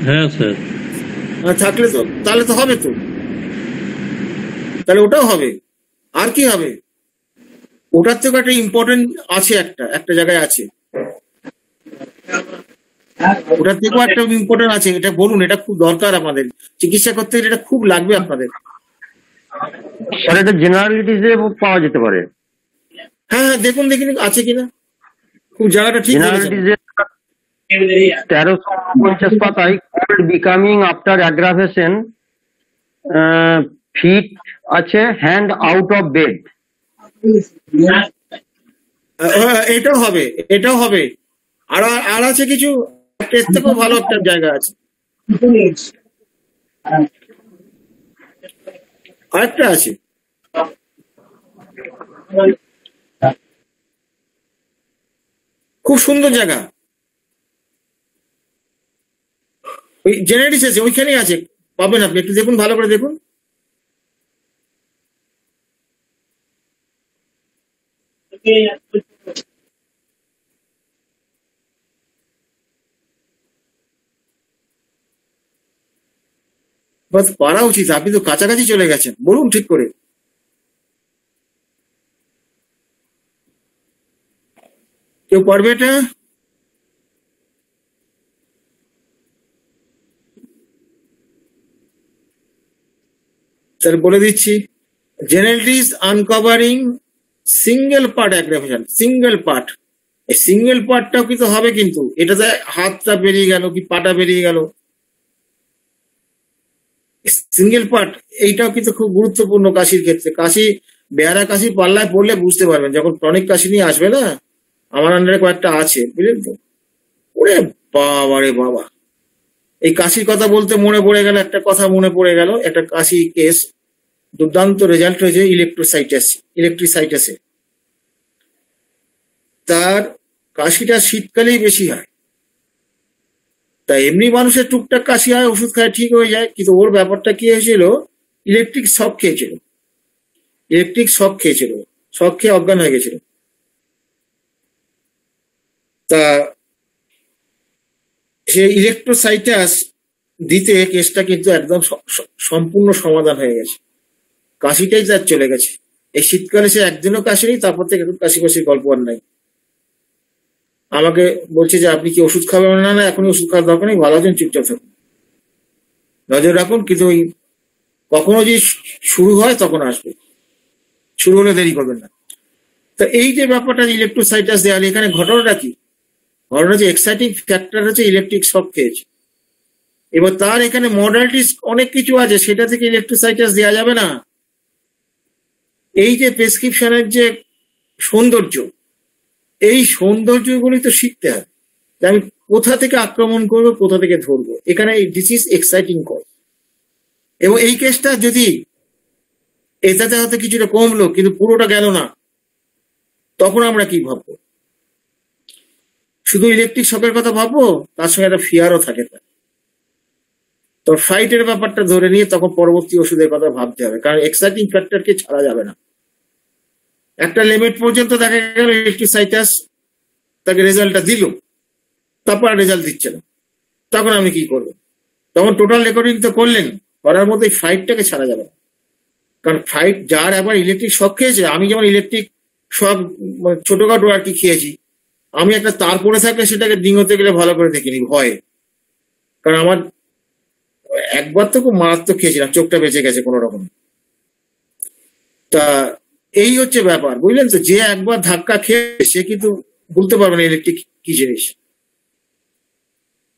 হ্যাঁ স্যার। থাকলে তো তাহলে তো হবে তো, তাহলে ওটাও হবে। আর কি হবে? ওটার থেকে একটা ইম্পর্টেন্ট আছে, একটা জায়গায় আছে, ওটার থেকেও একটা ইম্পর্টেন্ট আছে। এটা বলুন, এটা খুব দরকার আমাদের চিকিৎসা করতে গেলে, এটা খুব লাগবে আপনাদের। স্যার এটা জেনারেলিটিসে পাওয়া যেতে পারে। হ্যাঁ হ্যাঁ, দেখুন দেখুন আছে কিনা, খুব জায়গাটা ঠিক বলেছেন। জেনারেলিটিসে 1350 পাতায় cold becoming after aggravation, feet আছে, হ্যান্ড আউট অফ বেড। এটাও হবে, এটাও হবে। আর আর আছে কিছু, এর থেকেও ভালো একটা জায়গা আছে, আরেকটা আছে। খুব সুন্দর জায়গা, ওই জেনেটিক্স আছে, ওইখানেই আছে, পাবেন আপনি। একটু দেখুন, ভালো করে দেখুন। বাস পারা উচিত, আপনি তো কাছাকাছি চলে গেছেন। বলুন ঠিক করে। কেউ পারবে এটা? তাহলে বলে দিচ্ছি, genetics uncovering single part aggravation. Single part, এই সিঙ্গেল পার্টটাও কিন্তু হবে, কিন্তু এটাতে হাতটা বেরিয়ে গেল কি পাটা বেরিয়ে গেল, সিঙ্গেল পার্ট এইটাও কিন্তু খুব গুরুত্বপূর্ণ কাশির ক্ষেত্রে। কাশি, বেহারা কাশি পাল্লায় পড়লে বুঝতে পারবেন, যখন টনিক কাশি নিয়ে আসবে না, আমার আন্ডারে কয়েকটা আছে, বুঝলেন তো। ওরে বাবা রে বাবা, এই কাশির কথা বলতে মনে পড়ে গেল, একটা কথা মনে পড়ে গেল, একটা কাশি কেস, দুর্দান্ত রেজাল্ট হয়েছে ইলেকট্রিসাইটাসে। তার কাশিটা শীতকালেই বেশি হয়, তা এমনি মানুষের টুকটাক কাশি হয়, ওষুধ খায় ঠিক হয়ে যায়, কিন্তু ওর ব্যাপারটা কি হয়েছিল, ইলেকট্রিক শক খেয়েছিল, শক খেয়ে অজ্ঞান হয়ে গেছিল। তা সে ইলেকট্রোসাইটাস দিতে কেসটা কিন্তু একদম সম্পূর্ণ সমাধান হয়ে গেছে, কাশিটাই তার চলে গেছে। এই শীতকালে সে একদিনও কাশি নেই, তারপর থেকে এখন কাশি গল্প আর নাই। আমাকে বলছে যে আপনি কি ওষুধ খাবেন? না না, এখনই ওষুধ খাওয়ার দরকার নেই, ভালো আছেন, চুপচাপ থাকুন, নজর রাখুন। কিন্তু ওই কখনো যদি শুরু হয় তখন আসবে, শুরু হলে দেরি করবেন না। তো এই যে ব্যাপারটা ইলেকট্রোসাইটাস দেওয়া, এখানে ঘটনাটা কি? ঘটনা হচ্ছে এক্সাইটিং ফ্যাক্টর হচ্ছে ইলেকট্রিক শক খেয়েছে। এবার তার এখানে মডালিটিস অনেক কিছু আছে, সেটা থেকে ইলেকট্রোসাইটাস দেওয়া যাবে না। এই যে প্রেসক্রিপশনের যে সৌন্দর্য, এই সৌন্দর্যগুলি তো শিখতে হবে, যে আমি কোথা থেকে আক্রমণ করবো, কোথা থেকে ধরবো। এখানে এই ডিজিজ এক্সাইটিং কজ, এবং এই কেসটা যদি এটাতে হয়তো কিছুটা কমলো কিন্তু পুরোটা গেল না, তখন আমরা কি ভাববো? শুধু ইলেকট্রিক শকের কথা ভাববো, তার সঙ্গে একটা ফিয়ারও থাকে। তো ফাইটের ব্যাপারটা ধরে নিয়ে তখন পরবর্তী ওষুধের কথা ভাবতে হবে, কারণ এক্সাইটিং ফ্যাক্টরকে ছাড়া যাবে না। একটা লিমিট পর্যন্ত দেখা গেল ইলেকট্রিসাইটাস তাকে রেজাল্টটা দিল, তারপর রেজাল্ট দিচ্ছে না, তখন আমি কি করবো? তখন টোটাল রেকর্ডিং তো করলেন, করার মধ্যে ফাইটটাকে ছাড়া যাবে না। কারণ ফাইট যার একবার ইলেকট্রিক শক খেয়েছে, আমি যেমন ইলেকট্রিক শক ছোটখাটো আর কি খেয়েছি, আমি একটা তার পড়ে থাকলে সেটাকে ডিঙোতে গেলে ভালো করে দেখিনি ভয়ে, কারণ আমার একবার তো খুব মারাত্মক খেয়েছিলাম, চোখটা বেঁচে গেছে কোনো রকম। তা এই হচ্ছে ব্যাপার, বুঝলেন তো। যে একবার ধাক্কা খেয়ে সে কিন্তু বলতে পারবে না ইলেকট্রিক কি জিনিস।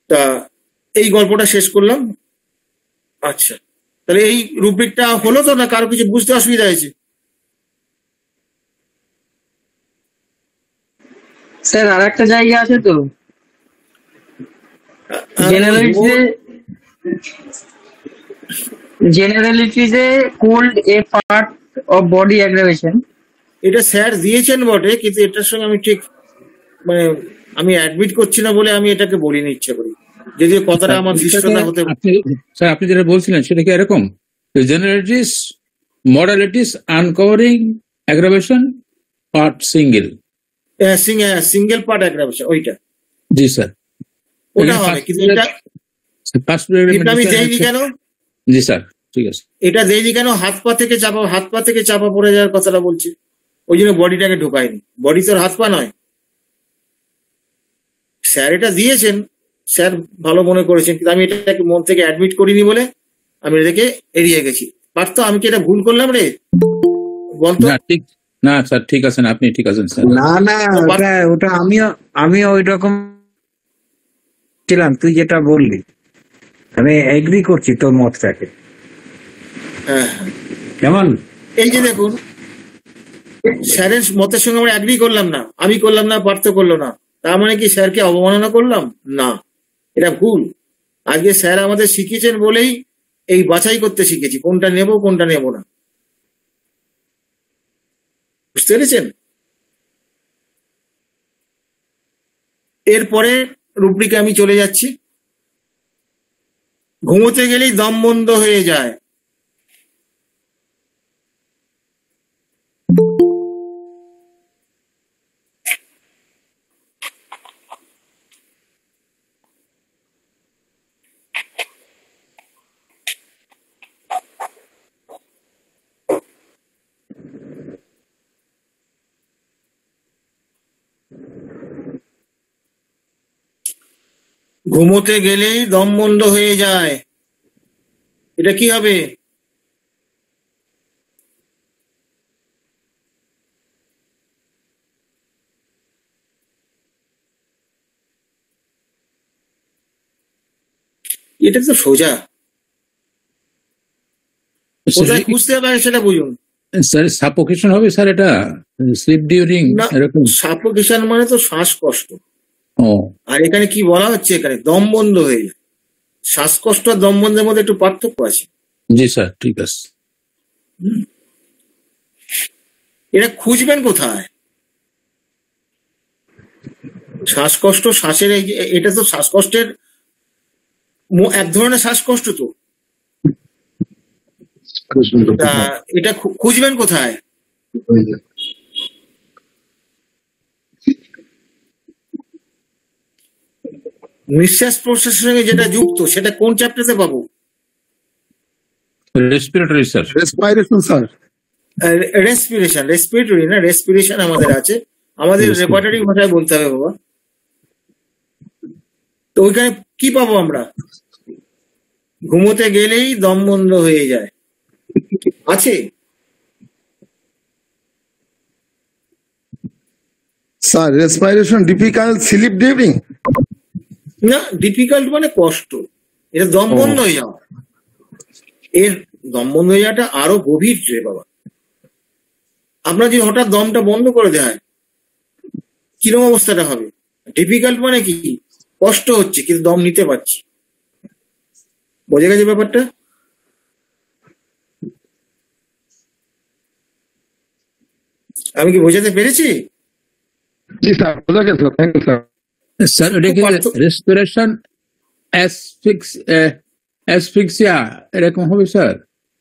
তা এই গল্পটা শেষ করলাম। আচ্ছা, তাহলে এই রুব্রিকটা হলো তো, না কারো কিছু বুঝতে অসুবিধা হয়েছে? স্যার আর একটা জায়গা আছে তো জেনারেলিটিজে cold a part of body aggravation. এটা স্যার দিয়েছেন বটে, কিন্তু এটার সঙ্গে আমি ঠিক মানে আমি অ্যাডমিট করছি না বলে আমি এটাকে বলিনি ইচ্ছে করি, যদিও কথাটা আমার দৃষ্টতা হতে স্যার আপনি যেটা বলছিলেন সেটা কি এরকম generalities modalities uncovering aggravation part single? Single part aggravation ওইটা, জি স্যার ওটা হবে। কিন্তু এটা আমি দেইনি কেন? জি স্যার ঠিক আছে। এটা দেইনি কেন? হাত পা থেকে চাপা পড়ে যাওয়ার কথাটা বলছি, ওই জন্য বডিটাকে ঢোকায়নি। বডি তো হাত পা নয়। স্যার এটা দিয়েছেন, স্যার ভালো মনে করেছেন, কিন্তু আমি এটাকে মন থেকে অ্যাডমিট করিনি বলে আমি এটাকে এড়িয়ে গেছি। পারতো আমি কি এটা ভুল করলাম রে বলতো? না ঠিক না স্যার, ঠিক আছেন আপনি, ঠিক আছেন স্যার। না না, ওটা আমিও ওই রকম ছিলাম, তুই যেটা বললি আমি এগ্রি করছি তোর মতটাকে। হ্যাঁ কেমন এই যে দেখুন, স্যারের মতের সঙ্গে আমরা অ্যাগ্রি করলাম না, আমি করলাম না, পার্থ করলো না, তার মানে কি স্যারকে অবমাননা করলাম? না, এটা ভুল। আজকে স্যার আমাদের শিখিয়েছেন বলেই এই বাছাই করতে শিখেছি, কোনটা নেব কোনটা নেব না। বুঝতে পেরেছেন? এরপরে রুব্রিকে আমি চলে যাচ্ছি। ঘুমোতে গেলেই দম বন্ধ হয়ে যায়। ঘুমোতে গেলেই দম বন্ধ হয়ে যায়, এটা কি হবে? এটা তো সোজা, কোথায় খুঁজতে হবে সেটা বুঝুন। স্যার সাফোকেশন হবে স্যার, এটা স্লিপ ডিউরিং না, এরকম? সাফোকেশন মানে তো শ্বাসকষ্ট। ও আর এখানে কি বলা হচ্ছে? এখানে দম বন্ধ হয়ে যায়। শ্বাসকষ্ট আর দম বন্ধের মধ্যে একটু পার্থক্য আছে। জি স্যার ঠিক আছে। এটা খুঁজবেন কোথায়? শ্বাসকষ্ট, শ্বাসের এটা তো শ্বাসকষ্টের এক ধরনের শ্বাসকষ্ট তো, এটা খুঁজবেন কোথায়? নিঃশ্বাস প্রশ্বাসের সঙ্গে যেটা যুক্ত সেটা কোন চ্যাপ্টারে পাবো? Respiratory sir. Respiration sir, respiratory না, রেসপিরেশন আমাদের আছে, আমাদের রেপার্টরি ভাষায় বলতে হবে বাবা। তো ওইখানে কি পাবো আমরা? ঘুমোতে গেলেই দম বন্ধ হয়ে যায় আছে। Sir respiration difficult sleep during. না, ডিফিকাল্ট মানে কষ্ট, এটা দম বন্ধ হয়ে যাওয়া। এর দম বন্ধ হয়ে যাওয়াটা আরো গভীর রে বাবা। আপনার যদি হঠাৎ দমটা বন্ধ করে দেয় কিরকম অবস্থাটা হবে? ডিফিকাল্ট মানে কি? কষ্ট হচ্ছে কিন্তু দম নিতে পারছি। বোঝা গেছে ব্যাপারটা? আমি কি বোঝাতে পেরেছি? জি স্যার, বোঝা গেছে, থ্যাংক ইউ স্যার। স্যার এটা কি রেসপিরেশন অ্যাসফিক্সিয়া এরকম হবে স্যার?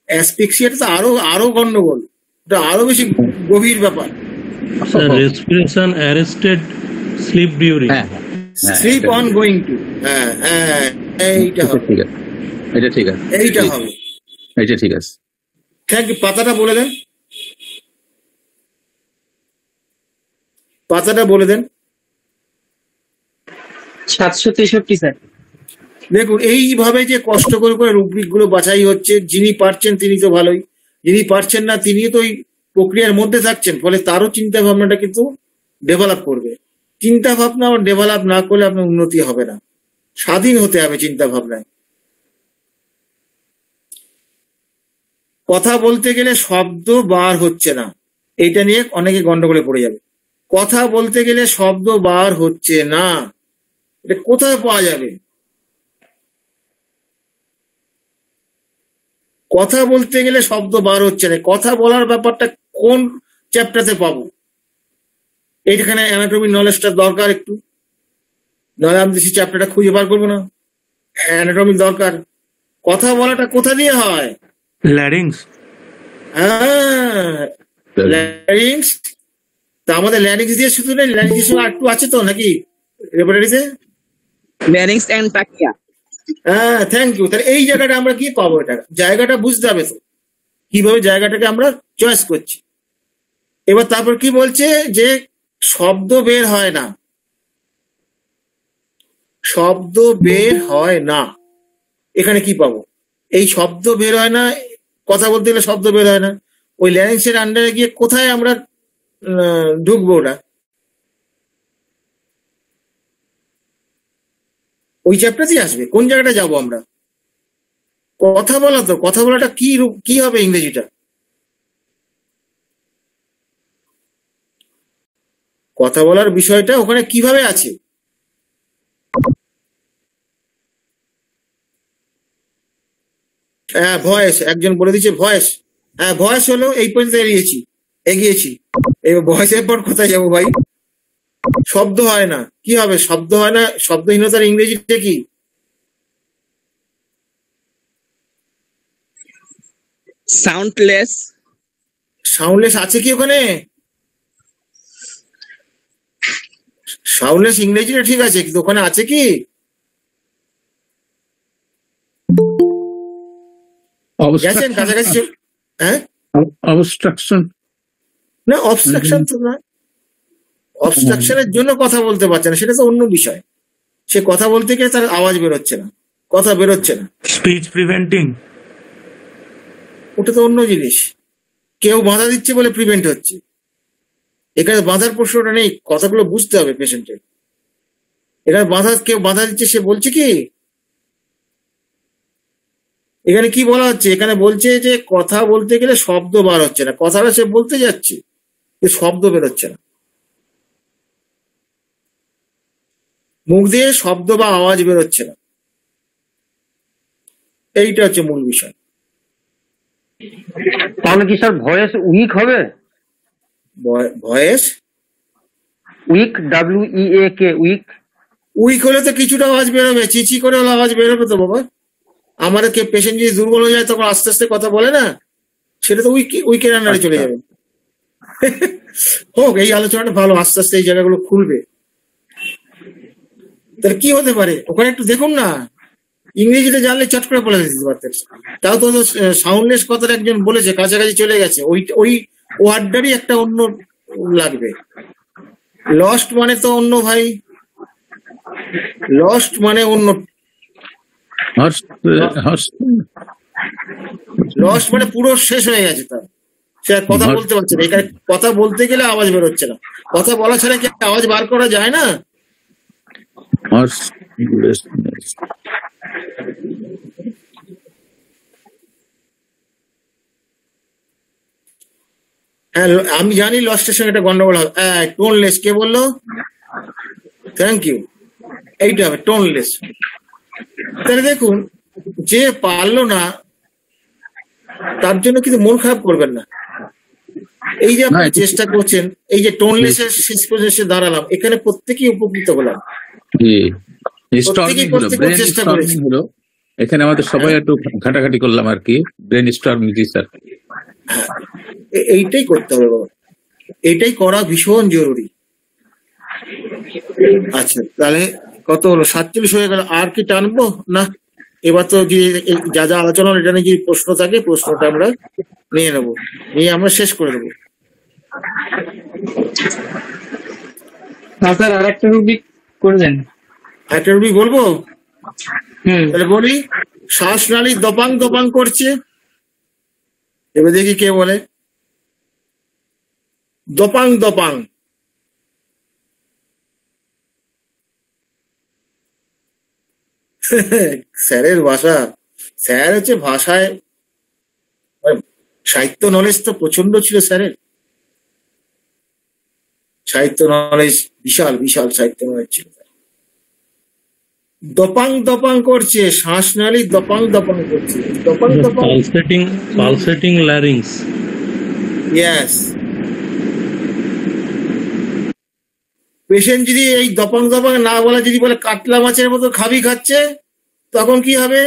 অ্যাসফিক্সিয়াটা তো আরো গন্ডগোল, এটা আরো বেশি গভীর ব্যাপার। Sir, respiration arrested sleep during. হ্যাঁ স্লিপ অন গোয়িং টু। হ্যাঁ হ্যাঁ, এইটা হবে, ঠিক আছে, এটা ঠিক আছে, এইটা হবে। এটা ঠিক আছে। Thank you. পাতাটা বলে দেন, পাতাটা বলে দেন। 763 স্যার। দেখুন এইভাবে যে কষ্ট করে করে রুব্রিক গুলো বাছাই হচ্ছে, যিনি পারছেন তিনি তো ভালোই, যিনি পারছেন না তিনি তো ওই প্রক্রিয়ার মধ্যে থাকছেন, ফলে তারও চিন্তা ভাবনাটা কিন্তু ডেভেলপ করবে। চিন্তা ভাবনা ডেভেলপ না করলে আপনার উন্নতি হবে না, স্বাধীন হতে হবে চিন্তা ভাবনায়। কথা বলতে গেলে শব্দ বার হচ্ছে না, এইটা নিয়ে অনেকে গন্ডগোলে পড়ে যাবে। কথা বলতে গেলে শব্দ বার হচ্ছে না, এটা কোথায় পাওয়া যাবে? কথা বলতে গেলে শব্দ বার হচ্ছে না, কথা বলার ব্যাপারটা কোন চ্যাপ্টারতে পাবো? এইখানে অ্যানাটমি নলেজটা দরকার একটু, নয় আমি সেই চ্যাপ্টারটা খুঁজে বার করবো না। অ্যানাটমি দরকার। কথা বলাটা কোথা দিয়ে হয়? larynx, হ্যাঁ, ল্যারিংস। তা আমাদের ল্যারিংস দিয়ে শুধু নেই, ল্যারিংস একটু আছে তো নাকি রেপার্টরিতে? larynx and trachea. হ্যাঁ, থ্যাংক ইউ। তাহলে এই জায়গাটা আমরা কি পাবো? এটা জায়গাটা বুঝতে হবে তো, কিভাবে জায়গাটাকে আমরা চয়েস করছি। এবার তারপর কি বলছে যে শব্দ বের হয় না, শব্দ বের হয় না। এখানে কি পাবো? এই শব্দ বের হয় না, কথা বলতে গেলে শব্দ বের হয় না, ওই ল্যারিংসের আন্ডারে গিয়ে কোথায় আমরা ঢুকবো? ওটা ওই চ্যাপ্টারতেই আসবে। কোন জায়গাটা যাবো আমরা? কথা বলা তো, কথা বলাটা কি রূপ, কি হবে ইংরেজিটা? কথা বলার বিষয়টা ওখানে কিভাবে আছে? হ্যাঁ, ভয়েস, একজন বলে দিচ্ছে ভয়েস। হ্যাঁ, ভয়েস হলো, এই পর্যন্ত এগিয়েছি। এবার ভয়েসের পর কোথায় যাবো ভাই? শব্দ হয় না, কি হবে? শব্দ হয় না, শব্দহীনতার ইংরেজিটা কি? Soundless. সাউন্ডলেস আছে কি ওখানে? সাউন্ডলেস ইংরেজিটা ঠিক আছে, কিন্তু ওখানে আছে কি? গেছেন কাছাকাছি? হ্যাঁ, অবস্ট্রাকশন না, অবস্ট্রাকশন তো না। অবস্ট্রাকশনের জন্য কথা বলতে পারছে না, সেটা তো অন্য বিষয়। সে কথা বলতে গিয়ে তার আওয়াজ বেরোচ্ছে না, কথা বেরোচ্ছে না, speech preventing, ওটা তো অন্য জিনিস। কেউ বাধা দিচ্ছে বলে প্রিভেন্ট হচ্ছে, এখানে বাধার প্রশ্নটা নেই। কথাগুলো বুঝতে হবে পেশেন্টের। এখানে কেউ বাধা দিচ্ছে, সে বলছে কি? এখানে কি বলা হচ্ছে? এখানে বলছে যে কথা বলতে গেলে শব্দ বার হচ্ছে না, কথাটা সে বলতে যাচ্ছে, শব্দ বেরোচ্ছে না, মুখ দিয়ে শব্দ বা আওয়াজ বেরোচ্ছে না। এইটা হচ্ছে মূল বিষয়। তাহলে কি স্যার ভয়েস উইক হবে? Voice weak, WEAK, weak. Weak হলে তো কিছুটা আওয়াজ বেরোবে, চিচি করে হলে আওয়াজ বেরোবে তো বাবা। আমাদের পেশেন্ট যদি দুর্বল হয়ে যায় তখন আস্তে আস্তে কথা বলে না, সেটা তো উইকের আন্ডারে চলে যাবে। হোক, এই আলোচনাটা ভালো, আস্তে আস্তে এই জায়গাগুলো খুলবে। তাহলে কি হতে পারে ওখানে একটু দেখুন না, ইংরেজিতে জানলে চট করে বলে দিতে পারতেন। তাও তো সাউন্ডলেস কথাটা একজন বলেছে, কাছাকাছি চলে গেছে, ওই ওয়ার্ডটারই একটা অন্য লাগবে। লস্ট মানে তো অন্য ভাই, লস্ট মানে অন্য, লস্ট মানে পুরো শেষ হয়ে গেছে তার, সে আর কথা বলতে পারছে না। এখানে কথা বলতে গেলে আওয়াজ বেরোচ্ছে না, কথা বলা ছাড়া কি আওয়াজ বার করা যায় না? হ্যাঁ, আমি জানি লস্টের সঙ্গে একটা গন্ডগোল হবে। টোনলেস কে বললো? Thank you. এইটা হবে টোনলেস। তাহলে দেখুন, যে পারলো না তার জন্য কিন্তু মন খারাপ করবেন না। এই যে আপনি চেষ্টা করছেন, এই যে টোনলেস এর শেষ পর্যন্ত এসে দাঁড়ালাম, এখানে প্রত্যেকেই উপকৃত হলাম, প্রত্যেকেই চেষ্টা করেছি। এখানে আমাদের সবাই একটু ঘাটাঘাটি করলাম আর কি, ব্রেন স্টর্মিং। জি স্যার, এইটাই করতে হবে বাবা, এটাই করা ভীষণ জরুরি। আচ্ছা, তাহলে কত হলো? 47 হয়ে গেল। আর কি টানবো না? এবার তো যে যা যা আলোচনা হলো, এটা নিয়ে যদি প্রশ্ন থাকে প্রশ্নটা আমরা নিয়ে নেবো, নিয়ে আমরা শেষ করে দেবো। স্যার আর একটা রুবিক করে দেন। একটা রুবিক বলবো? তাহলে বলি, শ্বাসনালী দপাং দপাং করছে। এবার দেখি কে বলে দপাং দপাং। স্যারের ভাষা, স্যার হচ্ছে ভাষায়, সাহিত্য নলেজ তো প্রচন্ড ছিল স্যারের। সাহিত্য নলেজ বিশাল বিশাল সাহিত্য নলেজ ছিল। দপাং দপাং করছে, শ্বাসনালী দপাং দপাং করছে, দপাং দপাং। Pulsating larynx. ইয়েস। পেশেন্ট যদি এই দপাং দপাং না বলে, যদি বলে কাতলা মাছের মতো খাবি খাচ্ছে, তখন কি হবে?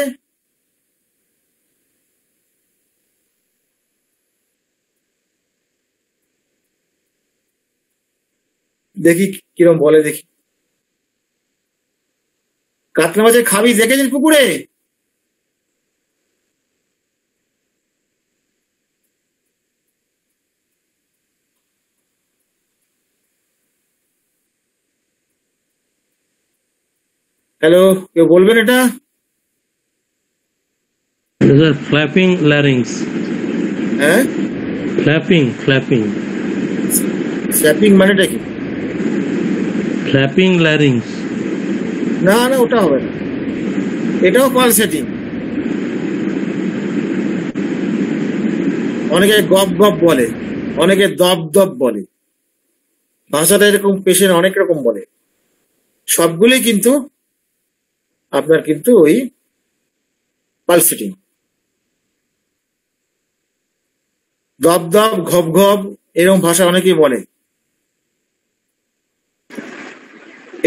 দেখি কিরম বলে, দেখি। কাতলা মাছের খাবি দেখেছেন পুকুরে? হ্যালো, কেউ বলবেন এটা? Sir, flapping larynx. হ্যাঁ, Flapping. স্ল্যাপিং মানেটা কি? Flapping larynx. না না, ওটা হবে না, এটাও পালসেটিং। অনেকে গপ গপ বলে, অনেকে দপ দপ বলে, ভাষাটা এরকম পেশেন্ট অনেক রকম বলে, সবগুলোই কিন্তু আপনার কিন্তু ওই পালসেটিং। দপ দপ, ঘপ ঘপ, এরকম ভাষা অনেকেই বলে।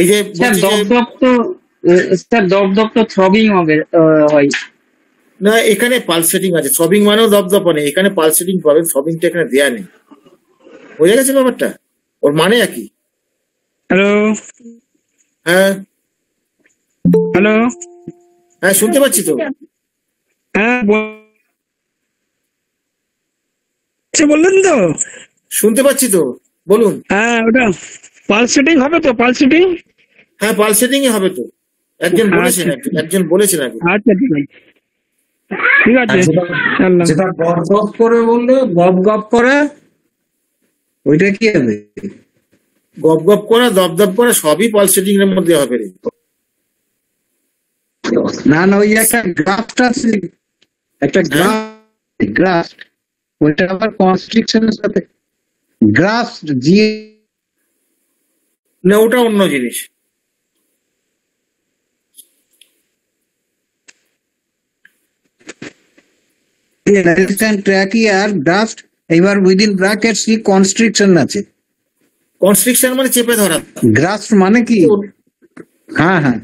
এই যে স্যার বলছি যে- দপদপ তো থ্রবিং হবে হয়। না, এখানে পালসেটিং আছে, সবিং মানেও দপদপ নেই, এখানে পালসেটিং পাবেন, সবিংটা এখানে দেয়া নেই। বোঝা গেছে ব্যাপারটা? ওর মানে একই। হ্যালো হ্যাঁ হ্যালো হ্যাঁ, শুনতে পাচ্ছি তো। হ্যাঁ বললেন তো? শুনতে পাচ্ছি তো, বলুন। হ্যাঁ, ওটা পালসেটিং হবে তো? পালসেটিং? হ্যাঁ, পালসেটিং হবে তো, একজন বলেছেন, একজন বলেছেন আগে। আচ্ছা, ঠিক আছে, ছাড়লাম। যেটা গপ গপ করে বললো, গপ গপ করা, ওইটা কি হবে? গপ গপ করা, দপ দপ করা সবই পালসেটিং এর মধ্যে হবে রে। না না, ওই একটা গ্রাফটা আছে, একটা গ্রাফ, ওইটা আবার কনস্ট্রিকশনের সাথে গ্রাফ জি। না, ওটা অন্য জিনিস। ট্র্যাকিয়ার ডাস্ট, এবার উইদিন ব্র্যাকেট সি কনস্ট্রিকশন আছে। কনস্ট্রিকশন মানে চেপে ধরা। গ্রাফট মানে কি? হ্যাঁ হ্যাঁ,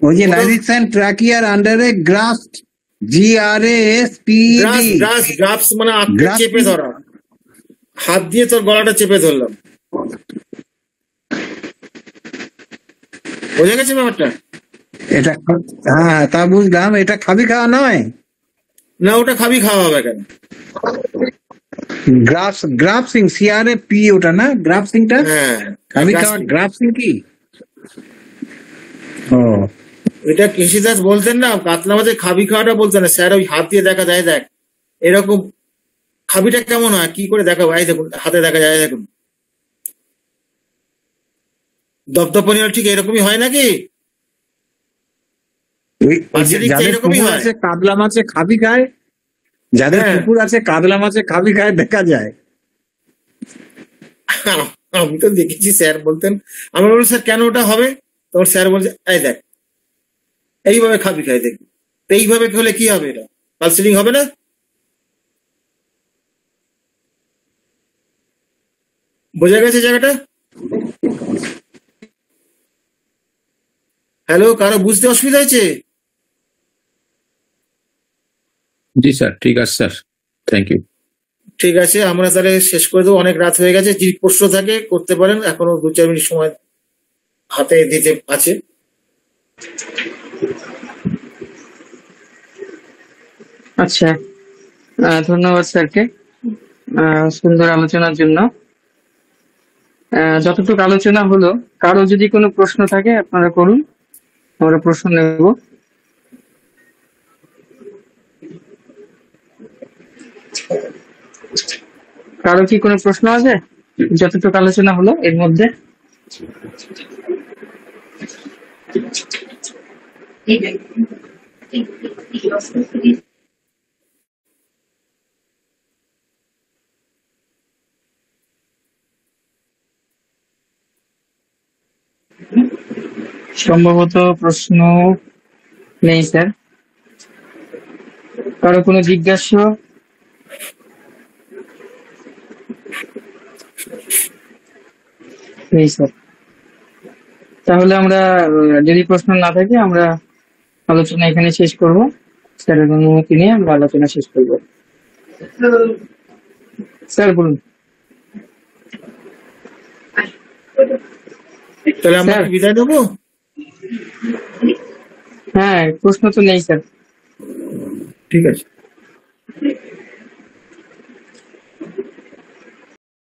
ওই যে লাইরিক্স অ্যান্ড ট্র্যাকিয়ার আন্ডারে গ্রাফট, GRASP। গ্রাফস মানে আঁকড়ে চেপে ধরা, হাত দিয়ে তোর গলাটা চেপে ধরলাম। বোঝা গেছে ব্যাপারটা? এটা হ্যাঁ, তা বুঝলাম, এটা খাবি খাওয়া নয়। না, ওটা খাবি খাওয়া হবে কেন? গ্রাফসিং, CRAP, ওটা না গ্রাফসিংটা? হ্যাঁ, খাবি খাওয়া গ্রাফসিং কি? ও, এটা কৃষিদাস বলতেন না, কাতলা মাছের খাবি খাওয়াটা বলতেন না স্যার, ওই হাত দিয়ে দেখা যায়, দেখ এরকম খাবিটা কেমন হয়, কি করে দেখা যায়, দেখুন হাতে দেখা যায়, দেখুন দপদপনি ঠিক এরকমই হয় নাকি? যাদের পুকুর আছে কাতলা মাছে খাবি খায়, যাদের পুকুর আছে কাতলা মাছে খাবি খায় দেখা যায়। আমি তো দেখেছি, স্যার বলতেন, আমরা বললাম স্যার কেন ওটা হবে, তখন স্যার বলছে এই দেখ এইভাবে খাবি খায়, দেখবি এইভাবে হলে কি হবে, এটা পালসেটিং হবে না? বোঝা গেছে জায়গাটা? হ্যালো, কারো বুঝতে অসুবিধা হয়েছে? জি স্যার, ঠিক আছে স্যার, থ্যাংক ইউ। ঠিক আছে, আমরা তাহলে শেষ করে দেবো, অনেক রাত হয়ে গেছে। যদি প্রশ্ন থাকে করতে পারেন, এখনো 2-4 মিনিট সময় হাতে দিতে আছে। আচ্ছা, ধন্যবাদ স্যারকে সুন্দর আলোচনার জন্য। যতটুকু আলোচনা হলো, কারো যদি কোনো প্রশ্ন থাকে আপনারা করুন, আমরা প্রশ্ন নেব। কারো কি কোনো প্রশ্ন আছে যতটুকু আলোচনা হলো এর মধ্যে? সম্ভবত প্রশ্ন নেই স্যার। কারো কোনো জিজ্ঞাসা? নেই স্যার। তাহলে আমরা যদি প্রশ্ন না থাকে আমরা আলোচনা এখানে শেষ করব। স্যারের অনুমতি নিয়ে আমরা আলোচনা শেষ করব। স্যার বলুন। তাহলে আমরা স্যার। কি বিদায় দেবো? হ্যাঁ, প্রশ্ন তো নেই স্যার। ঠিক আছে।